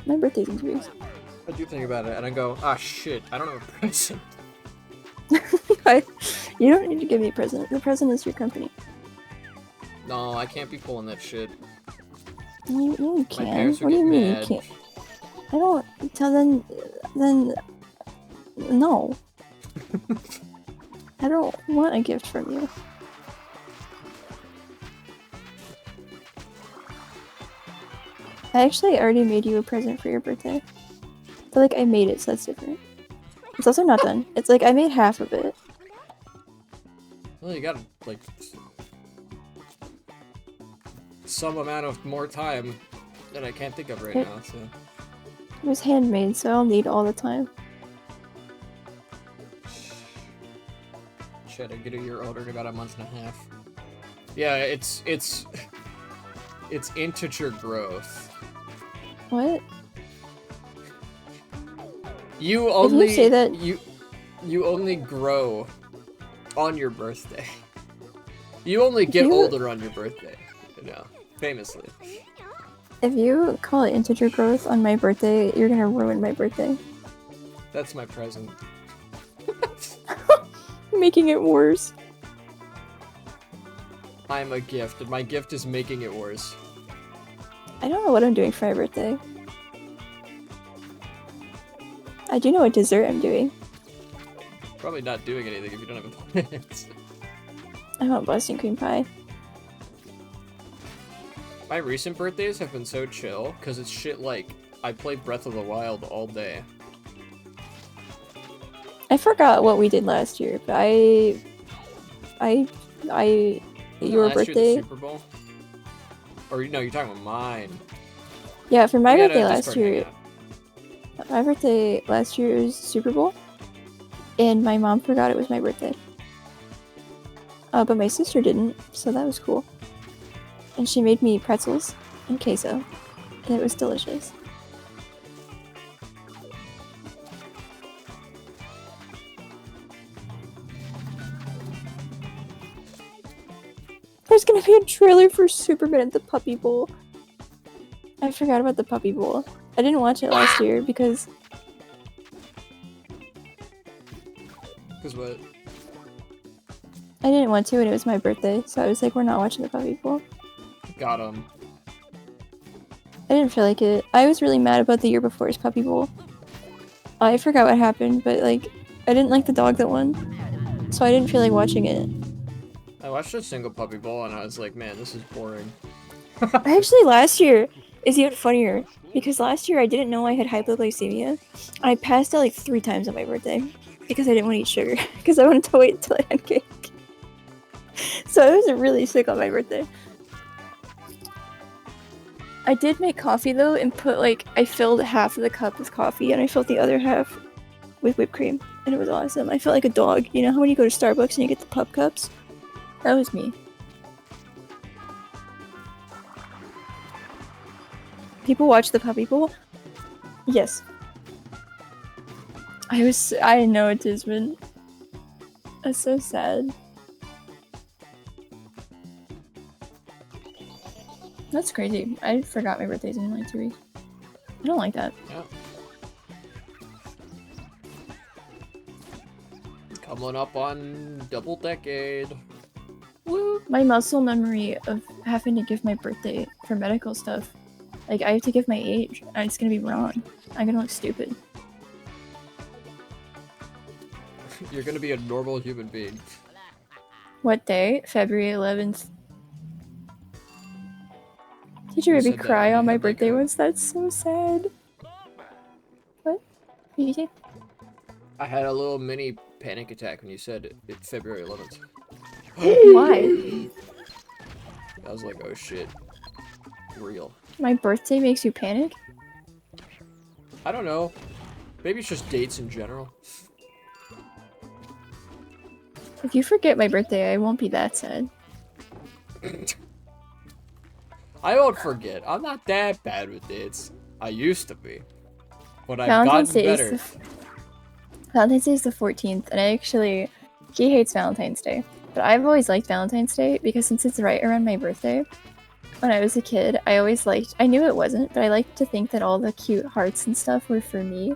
My birthday's in 2 weeks. I do think about it, and I go, ah, shit, I don't have a present. You don't need to give me a present. The present is your company. No, I can't be pulling that shit. You My can. parents What would do you get mean mad. you can't? I don't. Then, no. I don't want a gift from you. I actually already made you a present for your birthday. But like I made it, so that's different. It's also not done. It's like I made half of it. Well, you got, like, some amount of more time that I can't think of right now, so... It was handmade, so I'll need all the time. Shit, I get a year older in about a month and a half. Yeah, it's integer growth. What? You only say that- you only grow on your birthday. You only get You- older on your birthday. You know, famously. If you call it integer growth on my birthday, you're gonna ruin my birthday. That's my present. Making it worse. I'm a gift, and my gift is making it worse. I don't know what I'm doing for my birthday. I do know what dessert I'm doing. Probably not doing anything if you don't have plans. I want Boston cream pie. My recent birthdays have been so chill, because it's shit like, I played Breath of the Wild all day. I forgot what we did last year, but your Last year, the birthday. Super Bowl? Or no, you're talking about mine. Yeah, for my We had a birthday last Discord year. hangout. My birthday last year was Super Bowl, and my mom forgot it was my birthday. But my sister didn't, so that was cool. And she made me pretzels and queso, and it was delicious. There's gonna be a trailer for Superman at the Puppy Bowl. I forgot about the Puppy Bowl. I didn't watch it last year because... Because what? I didn't want to, and it was my birthday, so I was like, we're not watching the Puppy Bowl. Got him. I didn't feel like it. I was really mad about the year before's Puppy Bowl. I forgot what happened, but like, I didn't like the dog that won, so I didn't feel like watching it. I watched a single Puppy Bowl and I was like, man, this is boring. Actually, last year is even funnier, because last year I didn't know I had hypoglycemia. I passed out like 3 times on my birthday, because I didn't want to eat sugar, because I wanted to wait until I had cake. So I was really sick on my birthday. I did make coffee though, and I filled half of the cup with coffee, and I filled the other half with whipped cream, and it was awesome. I felt like a dog. You know how when you go to Starbucks and you get the pup cups? That was me. People watch the Puppy Bowl? Yes. I know it has been. That's so sad. That's crazy. I forgot my birthday's in like 2 weeks. I don't like that. Yeah. Coming up on double decade. Woo! My muscle memory of having to give my birthday for medical stuff. Like, I have to give my age, and it's gonna be wrong. I'm gonna look stupid. You're gonna be a normal human being. What day? February 11th. Did you You make me said that cry when you on my had, like, birthday a- once? That's so sad. What? What did you say? I had a little mini panic attack when you said it's February 11th. Why? I was like, oh shit. Real. My birthday makes you panic? I don't know. Maybe it's just dates in general. If you forget my birthday, I won't be that sad. I won't forget. I'm not that bad with dates. I used to be. But I've Valentine's gotten Day better. Valentine's Day is the 14th, and he hates Valentine's Day. But I've always liked Valentine's Day because since it's right around my birthday, when I was a kid, I knew it wasn't, but I liked to think that all the cute hearts and stuff were for me.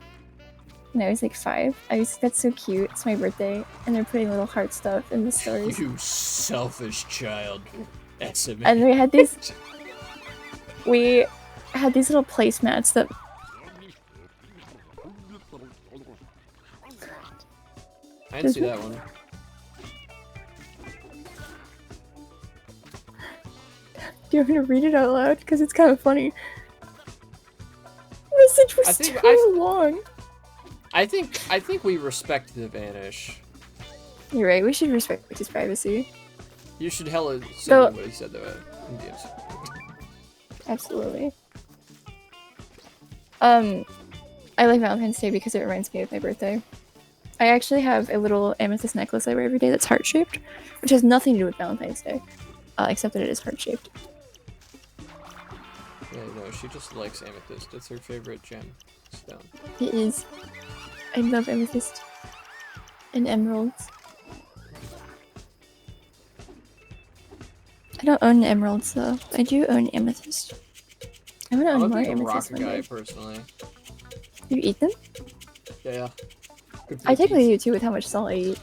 When I was like 5, I was like, that's so cute, it's my birthday, and they're putting little heart stuff in the stores. You selfish child. SMA. And we had these little placemats that I didn't see that one. Do you want me to read it out loud? Because it's kind of funny. The message was too long. I think we respect the Vanish. You're right, we should respect his privacy. You should hella send So- him what he said to Indians. Absolutely. I like Valentine's Day because it reminds me of my birthday. I actually have a little amethyst necklace I wear every day that's heart-shaped, which has nothing to do with Valentine's Day, except that it is heart-shaped. Yeah, no, she just likes amethyst. It's her favorite gem stone. It is. I love amethyst. And emeralds. I don't own emeralds though. I do own amethyst. I want to I own look more like a amethyst rock one guy, day. personally. You eat them? Yeah. Good for I the technically teeth. do too with how much salt I eat.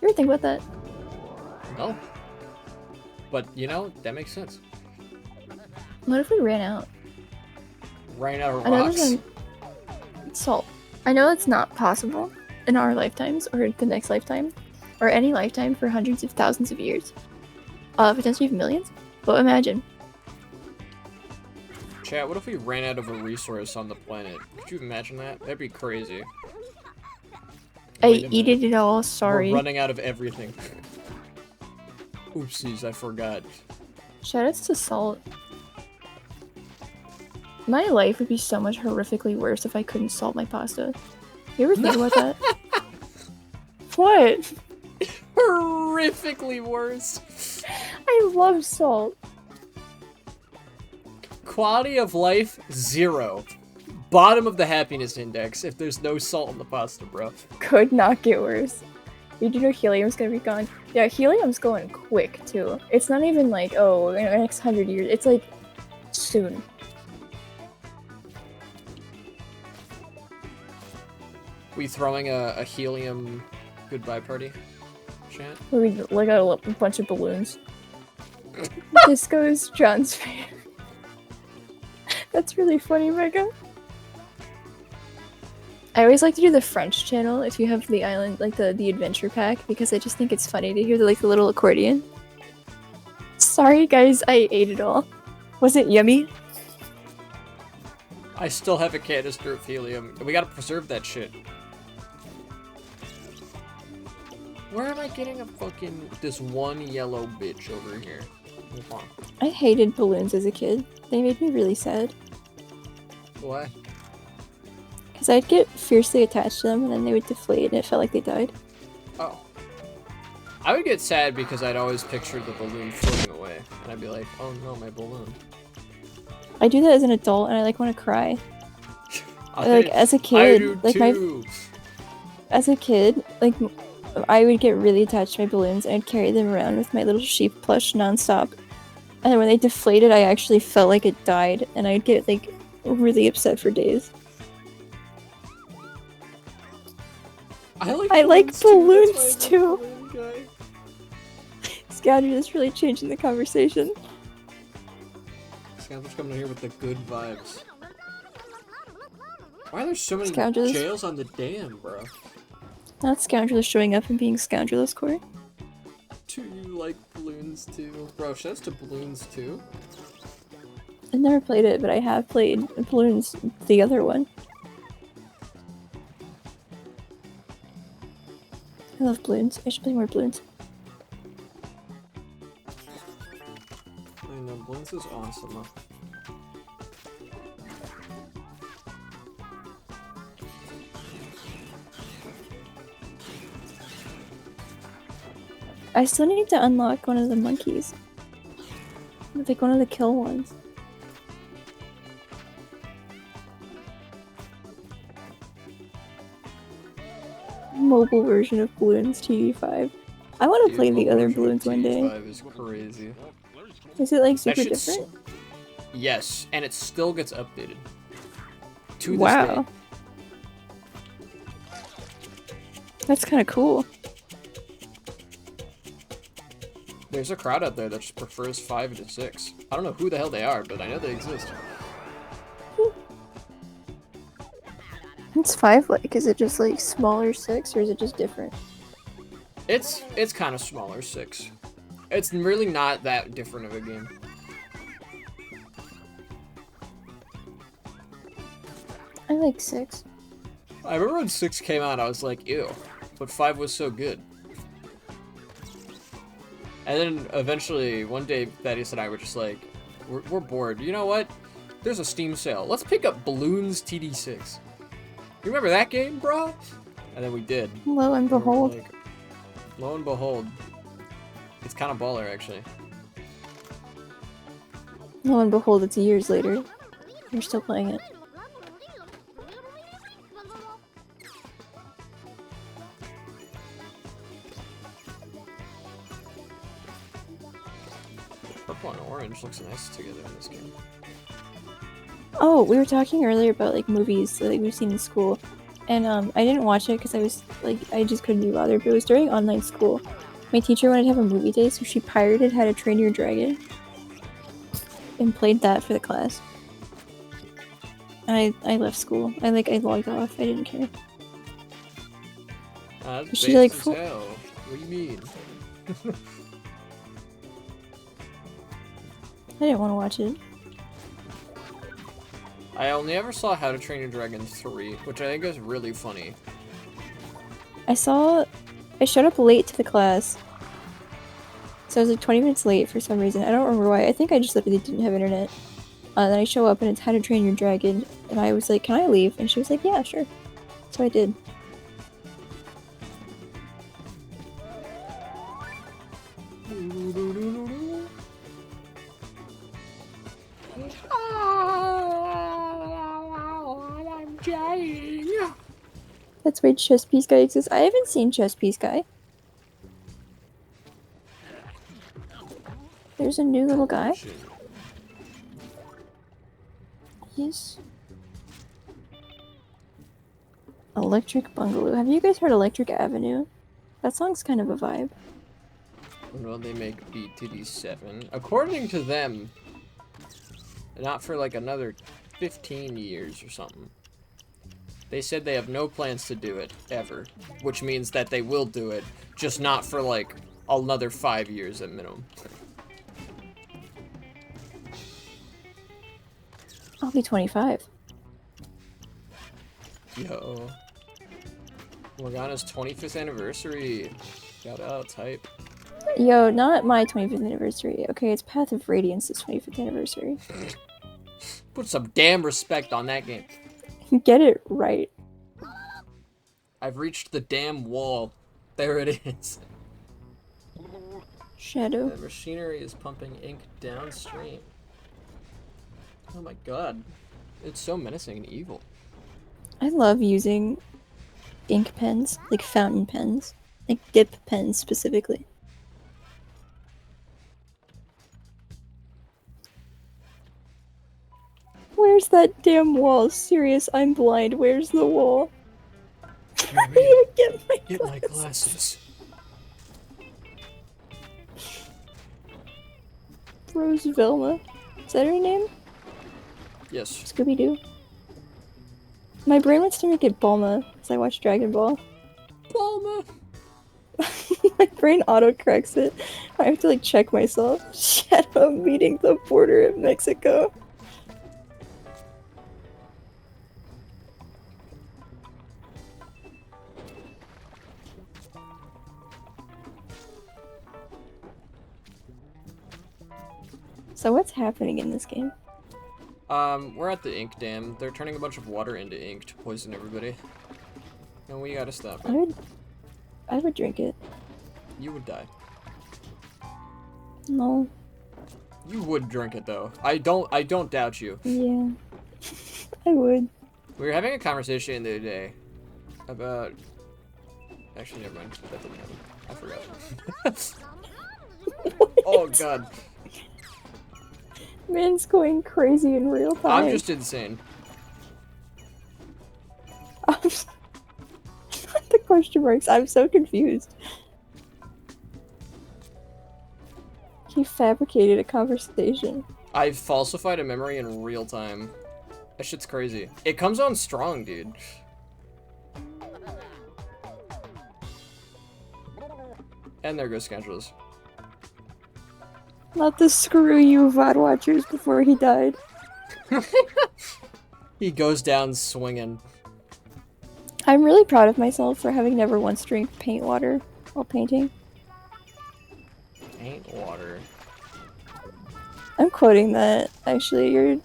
You ever think about that? No. But, you know, that makes sense. What if we ran out? Right out of I know rocks. there's salt. I know it's not possible in our lifetimes or the next lifetime or any lifetime for hundreds of thousands of years. Potentially even millions. But imagine. Chat, what if we ran out of a resource on the planet? Could you imagine that? That'd be crazy. I Wait a eat minute. it all, sorry. We're running out of everything. Oopsies, I forgot. Shoutouts to Salt. My life would be so much horrifically worse if I couldn't salt my pasta. You ever think about that? What? Horrifically worse. I love salt. Quality of life, 0. Bottom of the happiness index if there's no salt in the pasta, bro. Could not get worse. Did you know helium's gonna be gone? Yeah, helium's going quick too. It's not even like, oh, in the next 100 years. It's like soon. We throwing a helium goodbye party? Chat? We look at a bunch of balloons. Disco is John's favorite. That's really funny, Mega. I always like to do the French channel if you have the island, like the adventure pack, because I just think it's funny to hear the little accordion. Sorry guys, I ate it all. Was it yummy? I still have a canister of helium. We gotta preserve that shit. Where am I getting this one yellow bitch over here? Hold on. I hated balloons as a kid. They made me really sad. Why? Because I'd get fiercely attached to them and then they would deflate and it felt like they died. Oh. I would get sad because I'd always picture the balloon floating away. And I'd be like, oh no, my balloon. I do that as an adult and I want to cry. Like as a kid, I do like too. as a kid, like I would get really attached to my balloons and I'd carry them around with my little sheep plush nonstop. And then when they deflated, I actually felt like it died and I'd get like really upset for days. I like balloons too. Scoundrel is really changing the conversation. Scoundrel's coming in here with the good vibes. Why are there so many Scoundrels. jails on the dam, bro? Not Scoundrel is showing up and being Scoundrel's core. Do you like balloons too? Bro, shouts to balloons too. I've never played it, but I have played Balloons, the other one. I love balloons. I should play more balloons. I know, balloons is awesome. I still need to unlock one of the monkeys. Like one of the kill ones. Mobile version of Balloons TD5. I want to play the other Balloons one day. TD5 is crazy. Is it like That super shit's- different? Yes, and it still gets updated. To this Wow. day. That's kind of cool. There's a crowd out there that just prefers 5 to 6. I don't know who the hell they are, but I know they exist. It's 5 like, is it just like smaller 6 or is it just different? It's kind of smaller 6. It's really not that different of a game. I like 6. I remember when 6 came out, I was like, ew. But 5 was so good. And then eventually, one day, Thaddeus and I were just like, we're bored. You know what? There's a Steam sale. Let's pick up Balloons TD6. You remember that game, bro? And then we did. Lo and We were behold. like, lo and behold. It's kind of baller, actually. Lo and behold, it's years later. You're still playing it. Purple and orange looks nice together in this game. Oh, we were talking earlier about like movies that like, we've seen in school, and I didn't watch it because I was like I just couldn't be bothered. But it was during online school. My teacher wanted to have a movie day, so she pirated How to Train Your Dragon and played that for the class. And I left school. I logged off. I didn't care. That's She, based like, as fu- hell. What do you mean? I didn't want to watch it. I only ever saw How to Train Your Dragon 3, which I think is really funny. I showed up late to the class. So I was like 20 minutes late for some reason. I don't remember why. I think I just literally didn't have internet. Then I show up and it's How to Train Your Dragon. And I was like, can I leave? And she was like, yeah, sure. So I did. I'm dying. That's why Chess Piece Guy exists. I haven't seen Chess Piece Guy. There's a new little guy. Yes. Electric Bungalow. Have you guys heard Electric Avenue? That song's kind of a vibe. Well, they make BTD7. According to them, not for like another 15 years or something. They said they have no plans to do it, ever. Which means that they will do it, just not for like another 5 years at minimum. I'll be 25. Yo. Morgana's 25th anniversary. Shout out, type. Yo, not my 25th anniversary. Okay, it's Path of Radiance's 25th anniversary. Put some damn respect on that game. Get it right. I've reached the damn wall. There it is. Shadow. The machinery is pumping ink downstream. Oh my god. It's so menacing and evil. I love using ink pens, like fountain pens. Like dip pens specifically. Where's that damn wall? Serious, I'm blind. Where's the wall? Get my glasses. Rose Velma. Is that her name? Yes. Scooby-Doo. My brain wants to make it Bulma, because I watch Dragon Ball. Bulma! My brain auto-corrects it. I have to, like, check myself. Shadow meeting the border of Mexico. So what's happening in this game? We're at the ink dam. They're turning a bunch of water into ink to poison everybody. And we gotta stop it. I would drink it. You would die. No. You would drink it though. I don't doubt you. Yeah. I would. We were having a conversation the other day about... Actually, never mind. That didn't happen. I forgot. Oh god. Man's going crazy in real time. I'm just insane. The question marks. I'm so confused. He fabricated a conversation. I've falsified a memory in real time. That shit's crazy. It comes on strong, dude. And there goes schedules. Not the screw you VOD watchers before he died. He goes down swinging. I'm really proud of myself for having never once drank paint water while painting. Paint water. I'm quoting that. Actually, you're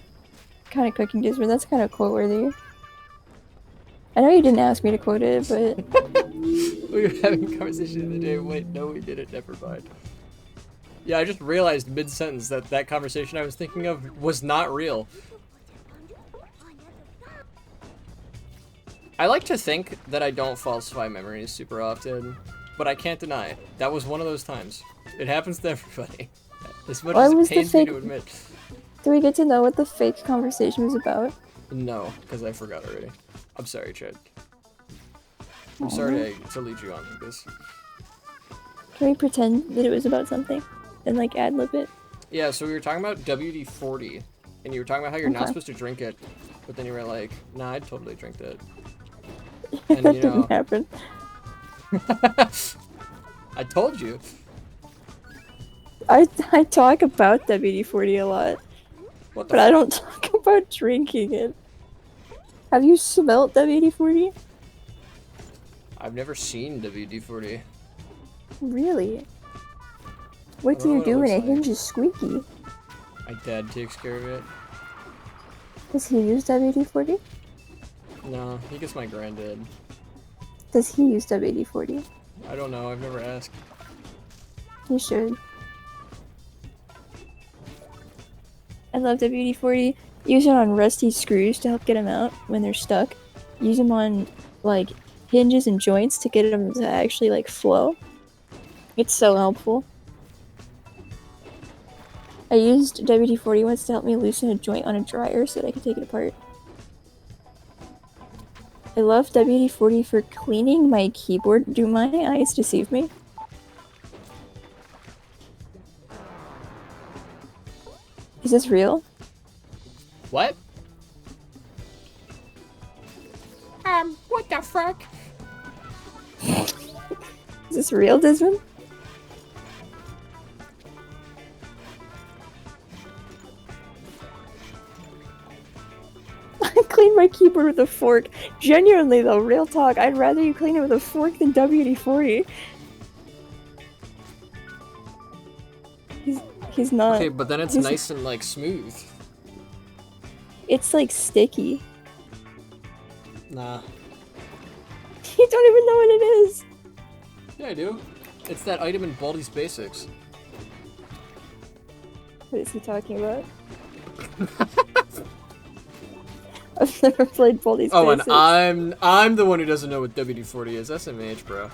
kind of cooking Disney. That's kind of quote worthy. I know you didn't ask me to quote it, but We were having a conversation the other day. Wait, no, we didn't. Never mind. Yeah, I just realized mid-sentence that that conversation I was thinking of was not real. I like to think that I don't falsify memories super often, but I can't deny that was one of those times. It happens to everybody. As much as it pains me to admit. Do we get to know what the fake conversation was about? No, because I forgot already. I'm sorry, Chad. I'm sorry to lead you on like this. Can we pretend that it was about something? And like ad-lib it? Yeah, so we were talking about WD-40, and you were talking about how you're not supposed to drink it, but then you were like, nah, I'd totally drink that. And, That you know, didn't happen. I told you. I talk about WD-40 a lot, What the but I don't talk about drinking it. Have you smelt WD-40? I've never seen WD-40. Really? What I do don't know you what it do when looks a like. hinge is squeaky? My dad takes care of it. Does he use WD-40? No, he gets my granddad. Does he use WD-40? I don't know, I've never asked. He should. I love WD-40. Use it on rusty screws to help get them out when they're stuck. Use them on, like, hinges and joints to get them to actually, like, flow. It's so helpful. I used WD-40 once to help me loosen a joint on a dryer so that I could take it apart. I love WD-40 for cleaning my keyboard. Do my eyes deceive me? Is this real? What? What the fuck? Is this real, Desmond? I clean my keyboard with a fork. Genuinely though, real talk, I'd rather you clean it with a fork than WD-40. He's not. Okay, but then it's he's- nice and, like, smooth. It's like sticky. Nah. You don't even know what it is. Yeah, I do. It's that item in Baldi's Basics. What is he talking about? I've never played Baldi's Oh, Basics. and I'm the one who doesn't know what WD-40 is. SMH, bro.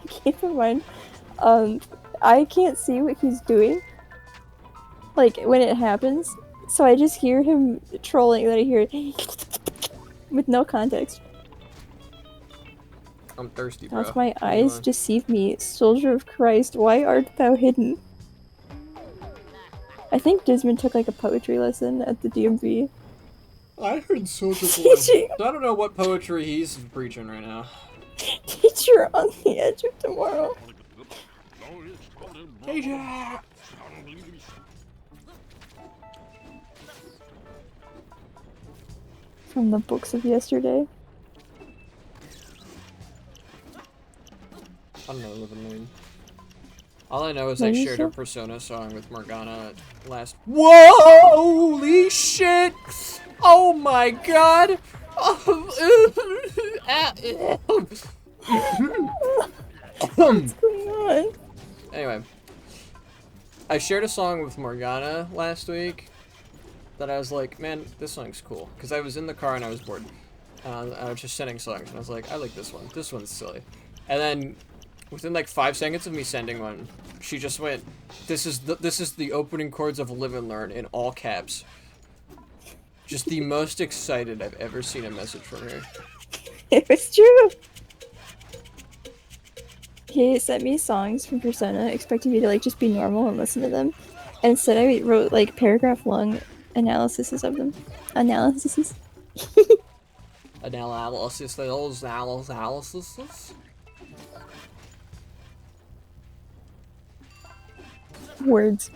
Keep in mind, I can't see what he's doing, like, when it happens, so I just hear him trolling, then I hear it with no context. I'm thirsty, bro. Doth my What do you eyes want? deceive me, soldier of Christ, why art thou hidden? I think Desmond took, like, a poetry lesson at the DMV. I heard Soldier Boy. Teaching, I don't know what poetry he's preaching right now. teacher on the edge of tomorrow. Teacher! From the books of yesterday. I don't know what it mean. All I know is Maybe I shared a so. Persona song with Morgana last. Whoa! Holy shit! Oh my god! What's going on? Anyway, I shared a song with Morgana last week that I was like, man, this song's cool. Because I was in the car and I was bored. I was just sending songs and I was like, I like this one. This one's silly. And then within like 5 seconds of me sending one, she just went, this is the opening chords of Live and Learn in all caps. Just the most excited I've ever seen a message from her. It was true. He sent me songs from Persona, expecting me to like just be normal and listen to them. And instead I wrote like paragraph-long analyses of them. Analyses? Analysis. Words.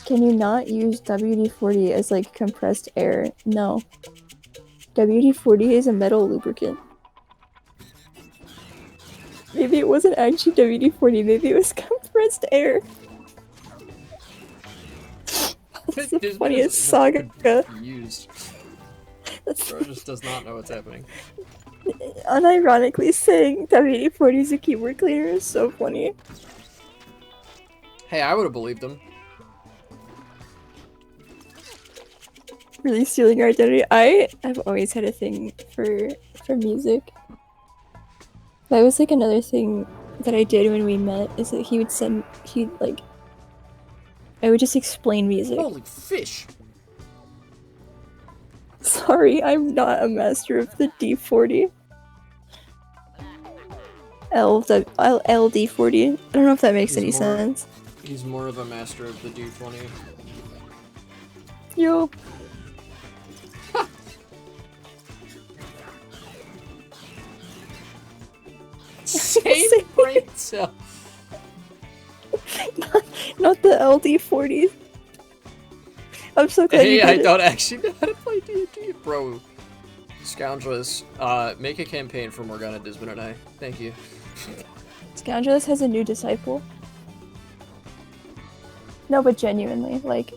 Can you not use WD-40 as like compressed air? No. WD-40 is a metal lubricant. Maybe it wasn't actually WD-40, maybe it was compressed air. That's the funniest saga. Used. That's Bro just does not know what's happening. unironically saying WD-40 is a keyboard cleaner is so funny. Hey, I would have believed him. Really stealing your identity. I've always had a thing for music. That was like another thing that I did when we met, is that I would just explain music. Holy fish! Sorry, I'm not a master of the D40. LD40. I don't know if that makes He's any more- sense. He's more of a master of the D20. Yo. Same brain cell. Not the LD40s. I'm so glad you Hey, I did it. don't actually know how to play D&D, bro. Scoundrels, make a campaign for Morgana, Dismon, and I. Thank you. Scoundrels has a new disciple. No, but genuinely, like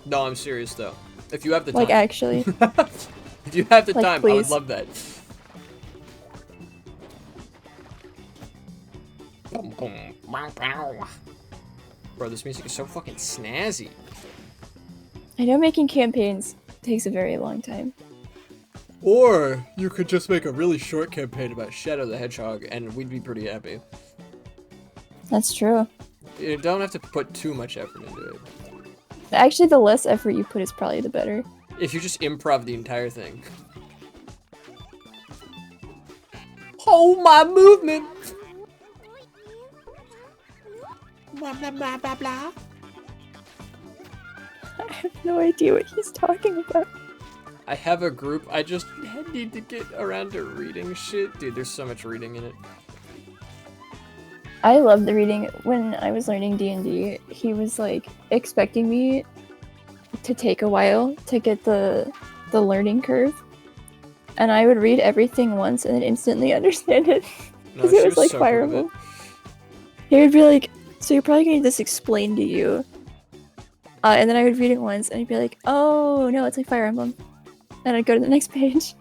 No, I'm serious though. If you have the like time. actually. If you have the Like, time, I would please. love that. Boom, boom, bow, bow. Bro, this music is so fucking snazzy. I know making campaigns takes a very long time. Or you could just make a really short campaign about Shadow the Hedgehog, and we'd be pretty happy. That's true. You don't have to put too much effort into it. Actually, the less effort you put is probably the better. If you just improv the entire thing. Hold my movement! Blah, blah, blah, blah, blah. I have no idea what he's talking about. I have a group, I just need to get around to reading shit. Dude, there's so much reading in it. I love the reading. When I was learning D&D, he was like expecting me to take a while to get the learning curve. And I would read everything once and then instantly understand it. No, Because she it was like so Fire good at it. Emblem. He would be like, so you're probably gonna need this explained to you. And then I would read it once and he'd be like, oh no, it's like Fire Emblem. And I'd go to the next page.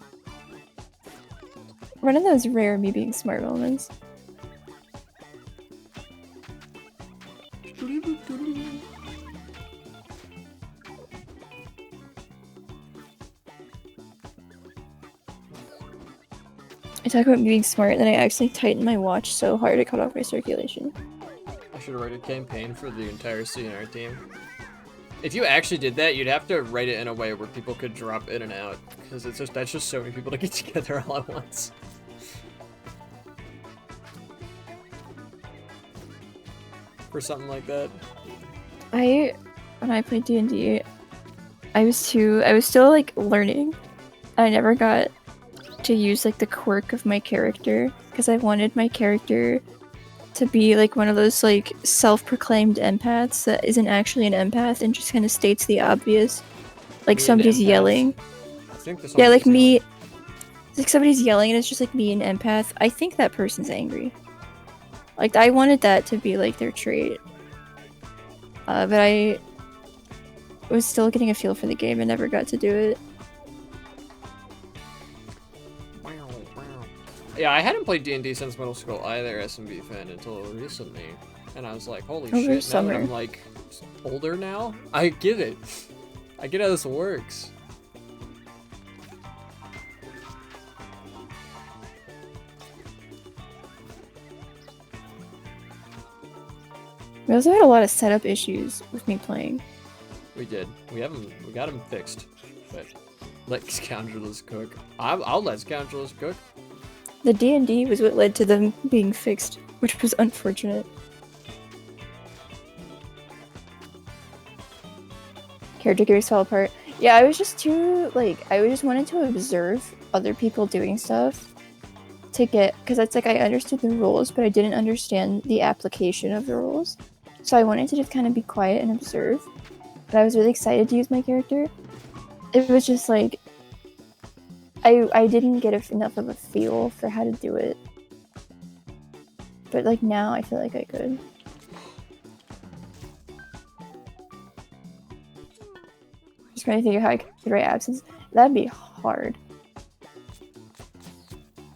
One of those rare me being smart moments. I talk about me being smart, then I accidentally tightened my watch so hard it cut off my circulation. I should write a campaign for the entire CNR team. If you actually did that, you'd have to write it in a way where people could drop in and out, because that's just so many people to get together all at once. For something like that. When I played D&D, I was still like learning. I never got to use like the quirk of my character because I wanted my character to be like one of those like self-proclaimed empaths that isn't actually an empath and just kind of states the obvious. Like Me an somebody's empath? yelling. I think this Yeah, one like is me. yelling. Like somebody's yelling and it's just like me, an empath. I think that person's angry. Like I wanted that to be like their trait. But I was still getting a feel for the game and never got to do it. Yeah, I hadn't played D&D since middle school either, SMB fan, until recently. And I was like, holy Over shit, now summer. that I'm like older now, I get it. I get how this works. We also had a lot of setup issues with me playing. We did. We got them fixed. But let Scoundrels cook. I'll let Scoundrels cook. The D&D was what led to them being fixed, which was unfortunate. Character gears fell apart. Yeah, I was just too, like, I just wanted to observe other people doing stuff to get, because it's like I understood the rules, but I didn't understand the application of the rules. So I wanted to just kind of be quiet and observe. But I was really excited to use my character. It was just like, I didn't get enough of a feel for how to do it. But like now I feel like I could. Just trying to figure out how I could write absence. That'd be hard.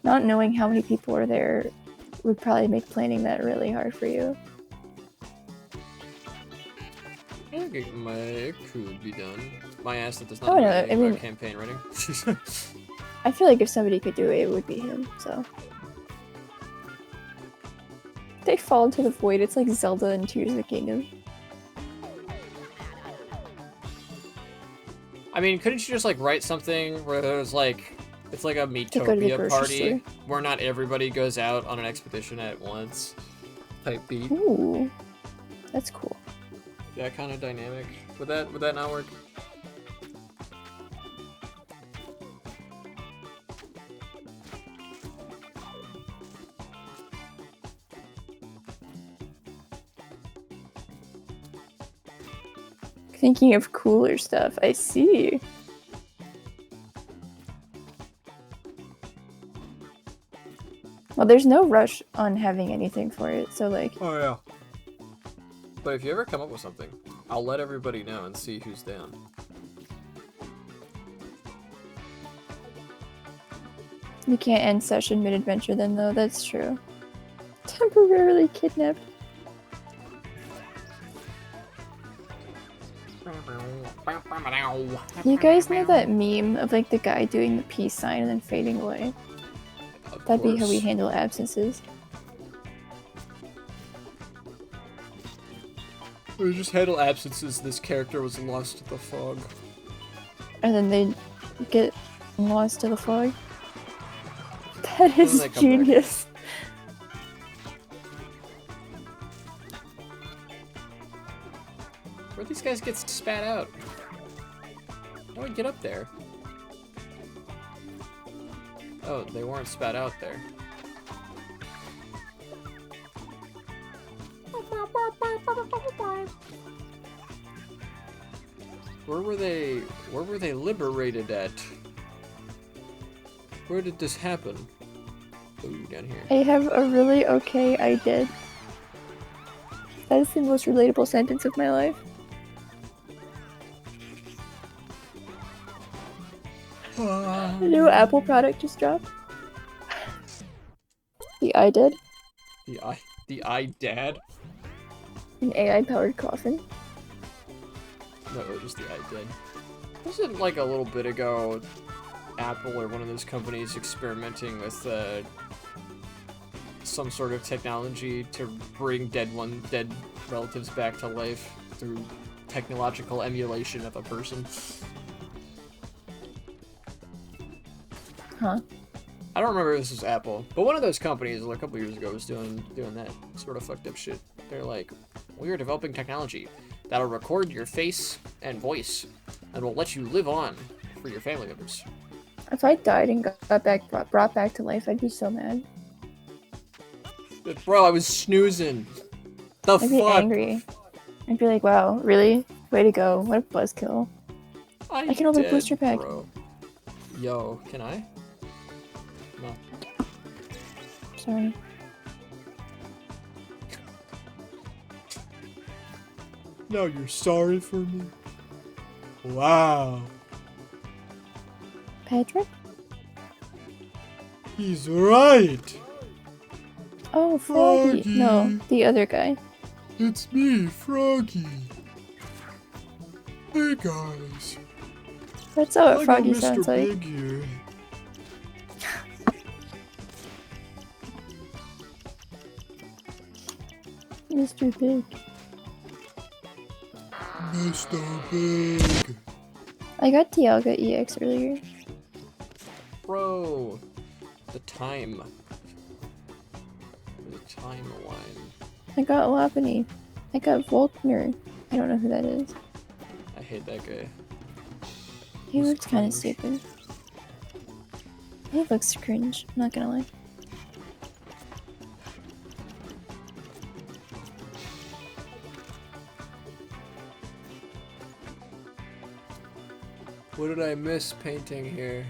Not knowing how many people are there would probably make planning that really hard for you. I think it could be done. My ass that does not Oh, know no, anything I mean- about campaign writing. I feel like if somebody could do it, it would be him, so. They fall into the void, it's like Zelda and Tears of the Kingdom. I mean, couldn't you just like write something where there's like, it's like a go to the Metopia grocery party store. where not everybody goes out on an expedition at once? Type beat. Ooh, that's cool. That kind of dynamic. Would that not work? Thinking of cooler stuff. I see. Well, there's no rush on having anything for it, so like... Oh, yeah. But if you ever come up with something, I'll let everybody know and see who's down. You can't end session mid-adventure then, though. That's true. Temporarily kidnapped. You guys know that meme of like the guy doing the peace sign and then fading away? That'd be how we handle absences. We just handle absences. This character was lost to the fog. And then they get lost to the fog. That is genius. Where'd these guys get spat out? How do I get up there? Oh, they weren't spat out there. Where were they liberated at? Where did this happen? Ooh, down here. I have a really okay I did. That is the most relatable sentence of my life. A new Apple product just dropped. The iDid. The iDad? An AI-powered coffin. No, it was just the iDid. Wasn't like a little bit ago Apple or one of those companies experimenting with some sort of technology to bring dead relatives back to life through technological emulation of a person? Huh. I don't remember if this was Apple, but one of those companies like a couple years ago was doing that sort of fucked up shit. They're like, we are developing technology that'll record your face and voice and will let you live on for your family members. If I died and got brought back to life, I'd be so mad. But bro, I was snoozing. The I'd be angry. I'd be like, wow, really? Way to go. What a buzzkill. I can open a booster pack. Bro. Yo, can I? No. Sorry. No, you're sorry for me? Wow. Patrick? He's right! Oh, Froggy. Froggy. No, the other guy. It's me, Froggy. Hey guys. That's how a I Froggy got Mr. sounds like. Big here. Mr. Big. Mr. Big. I got Dialga EX earlier. Bro. The time line. I got Lopunny. I got Volkner. I don't know who that is. I hate that guy. He He's looks kind of cringe. stupid. He looks cringe, I'm not gonna lie. What did I miss painting here?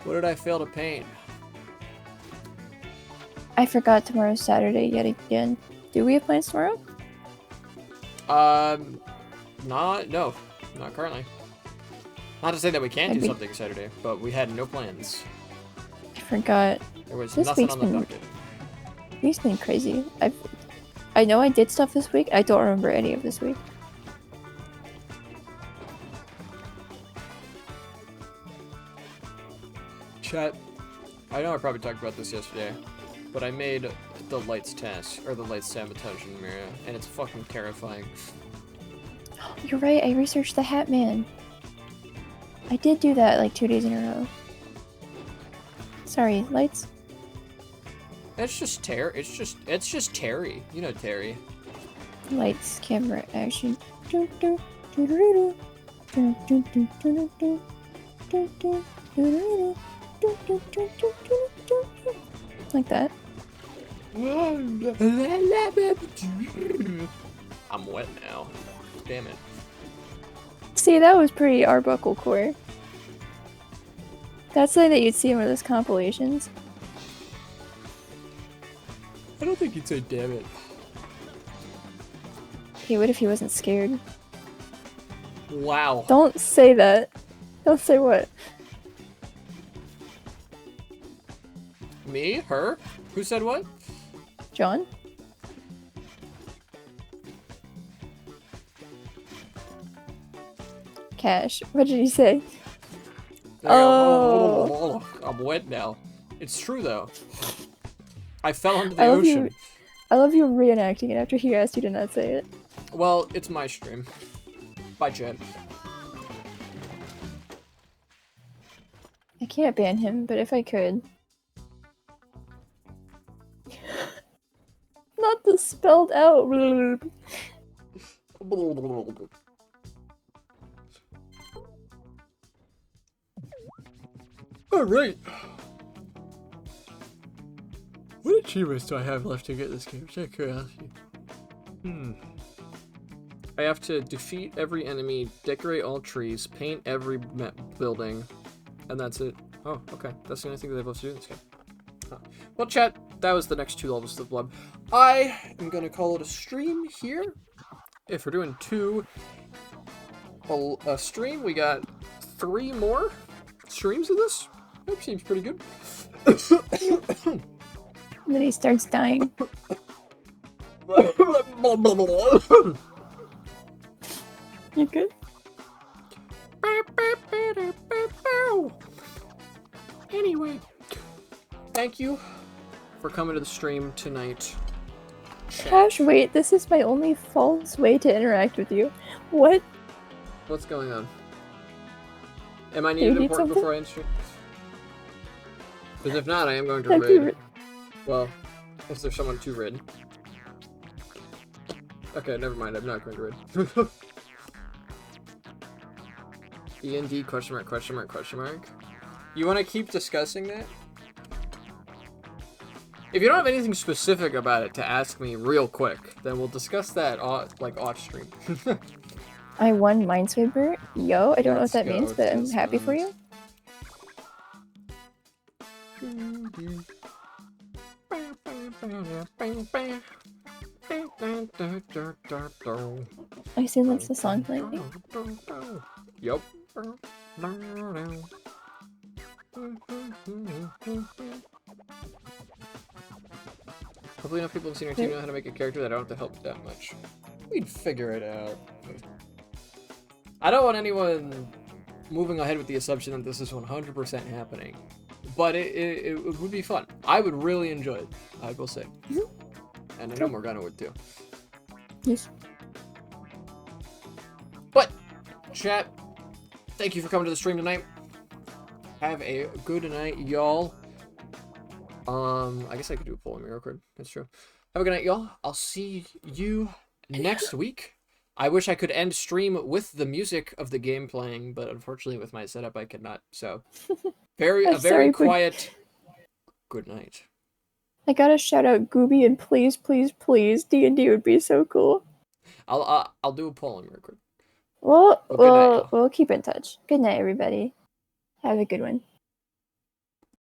What did I fail to paint? I forgot tomorrow's Saturday yet again. Do we have plans tomorrow? No, not currently. Not to say that we can't do Maybe. something Saturday, but we had no plans. I forgot. There was This nothing week's on the been- docket. Week's been crazy. I know I did stuff this week. I don't remember any of this week. Chat, I know I probably talked about this yesterday, but I made the lights task, or the lights sabotage in Mira, and it's fucking terrifying. You're right, I researched the Hat Man. I did do that like 2 days in a row. Sorry, lights? It's just it's just Terry. You know Terry. Lights, camera, action. Like that. I'm wet now. Damn it. See, that was pretty Arbuckle core. That's something that you'd see in one of those compilations. I don't think he'd say damn it. Hey, what if he wasn't scared? Wow. Don't say that. Don't say what? Me? Her? Who said what? John? Cash. What did he say? Oh. I'm wet now. It's true though. I fell into the I love ocean. I love you reenacting it after he asked you to not say it. Well, it's my stream. Bye, Chad. I can't ban him, but if I could. Not the spelled out. Alright. What achievements do I have left to get this game? Just out of curiosity. I have to defeat every enemy, decorate all trees, paint every building, and that's it. Oh, okay. That's the only thing that I'm supposed to do in this game. Huh. Well, chat, that was the next 2 levels of Blob. I am going to call it a stream here. If we're doing 2 a stream, we got 3 more streams of this. That seems pretty good. And then he starts dying. You good? Anyway, thank you for coming to the stream tonight. Cash, wait, this is my only false way to interact with you. What? What's going on? Am I Do you needed need important something? before I end stream? Because if not, I am going to That'd be raid. Well, is there someone to raid? Okay, never mind. I'm not going to raid. END question mark question mark question mark. You want to keep discussing that? If you don't have anything specific about it to ask me real quick, then we'll discuss that off stream. I won Minesweeper. Yo, I don't know what that Let's means, go but I'm to happy for you. I assume that's the song playing. Yup. Hopefully enough people have seen our team know how to make a character that I don't have to help that much. We'd figure it out. I don't want anyone moving ahead with the assumption that this is 100% happening. But it would be fun. I would really enjoy it, I will say. And I know Morgana would too. Yes. But, chat, thank you for coming to the stream tonight. Have a good night, y'all. I guess I could do a poll on my record. That's true. Have a good night, y'all. I'll see you next week. I wish I could end stream with the music of the game playing, but unfortunately with my setup I could not. So, a very quiet good night. I gotta shout out Gooby and please, please, please, D&D would be so cool. I'll do a poll on my record. Well, Well, good night, y'all. we'll keep in touch. Good night, everybody. Have a good one.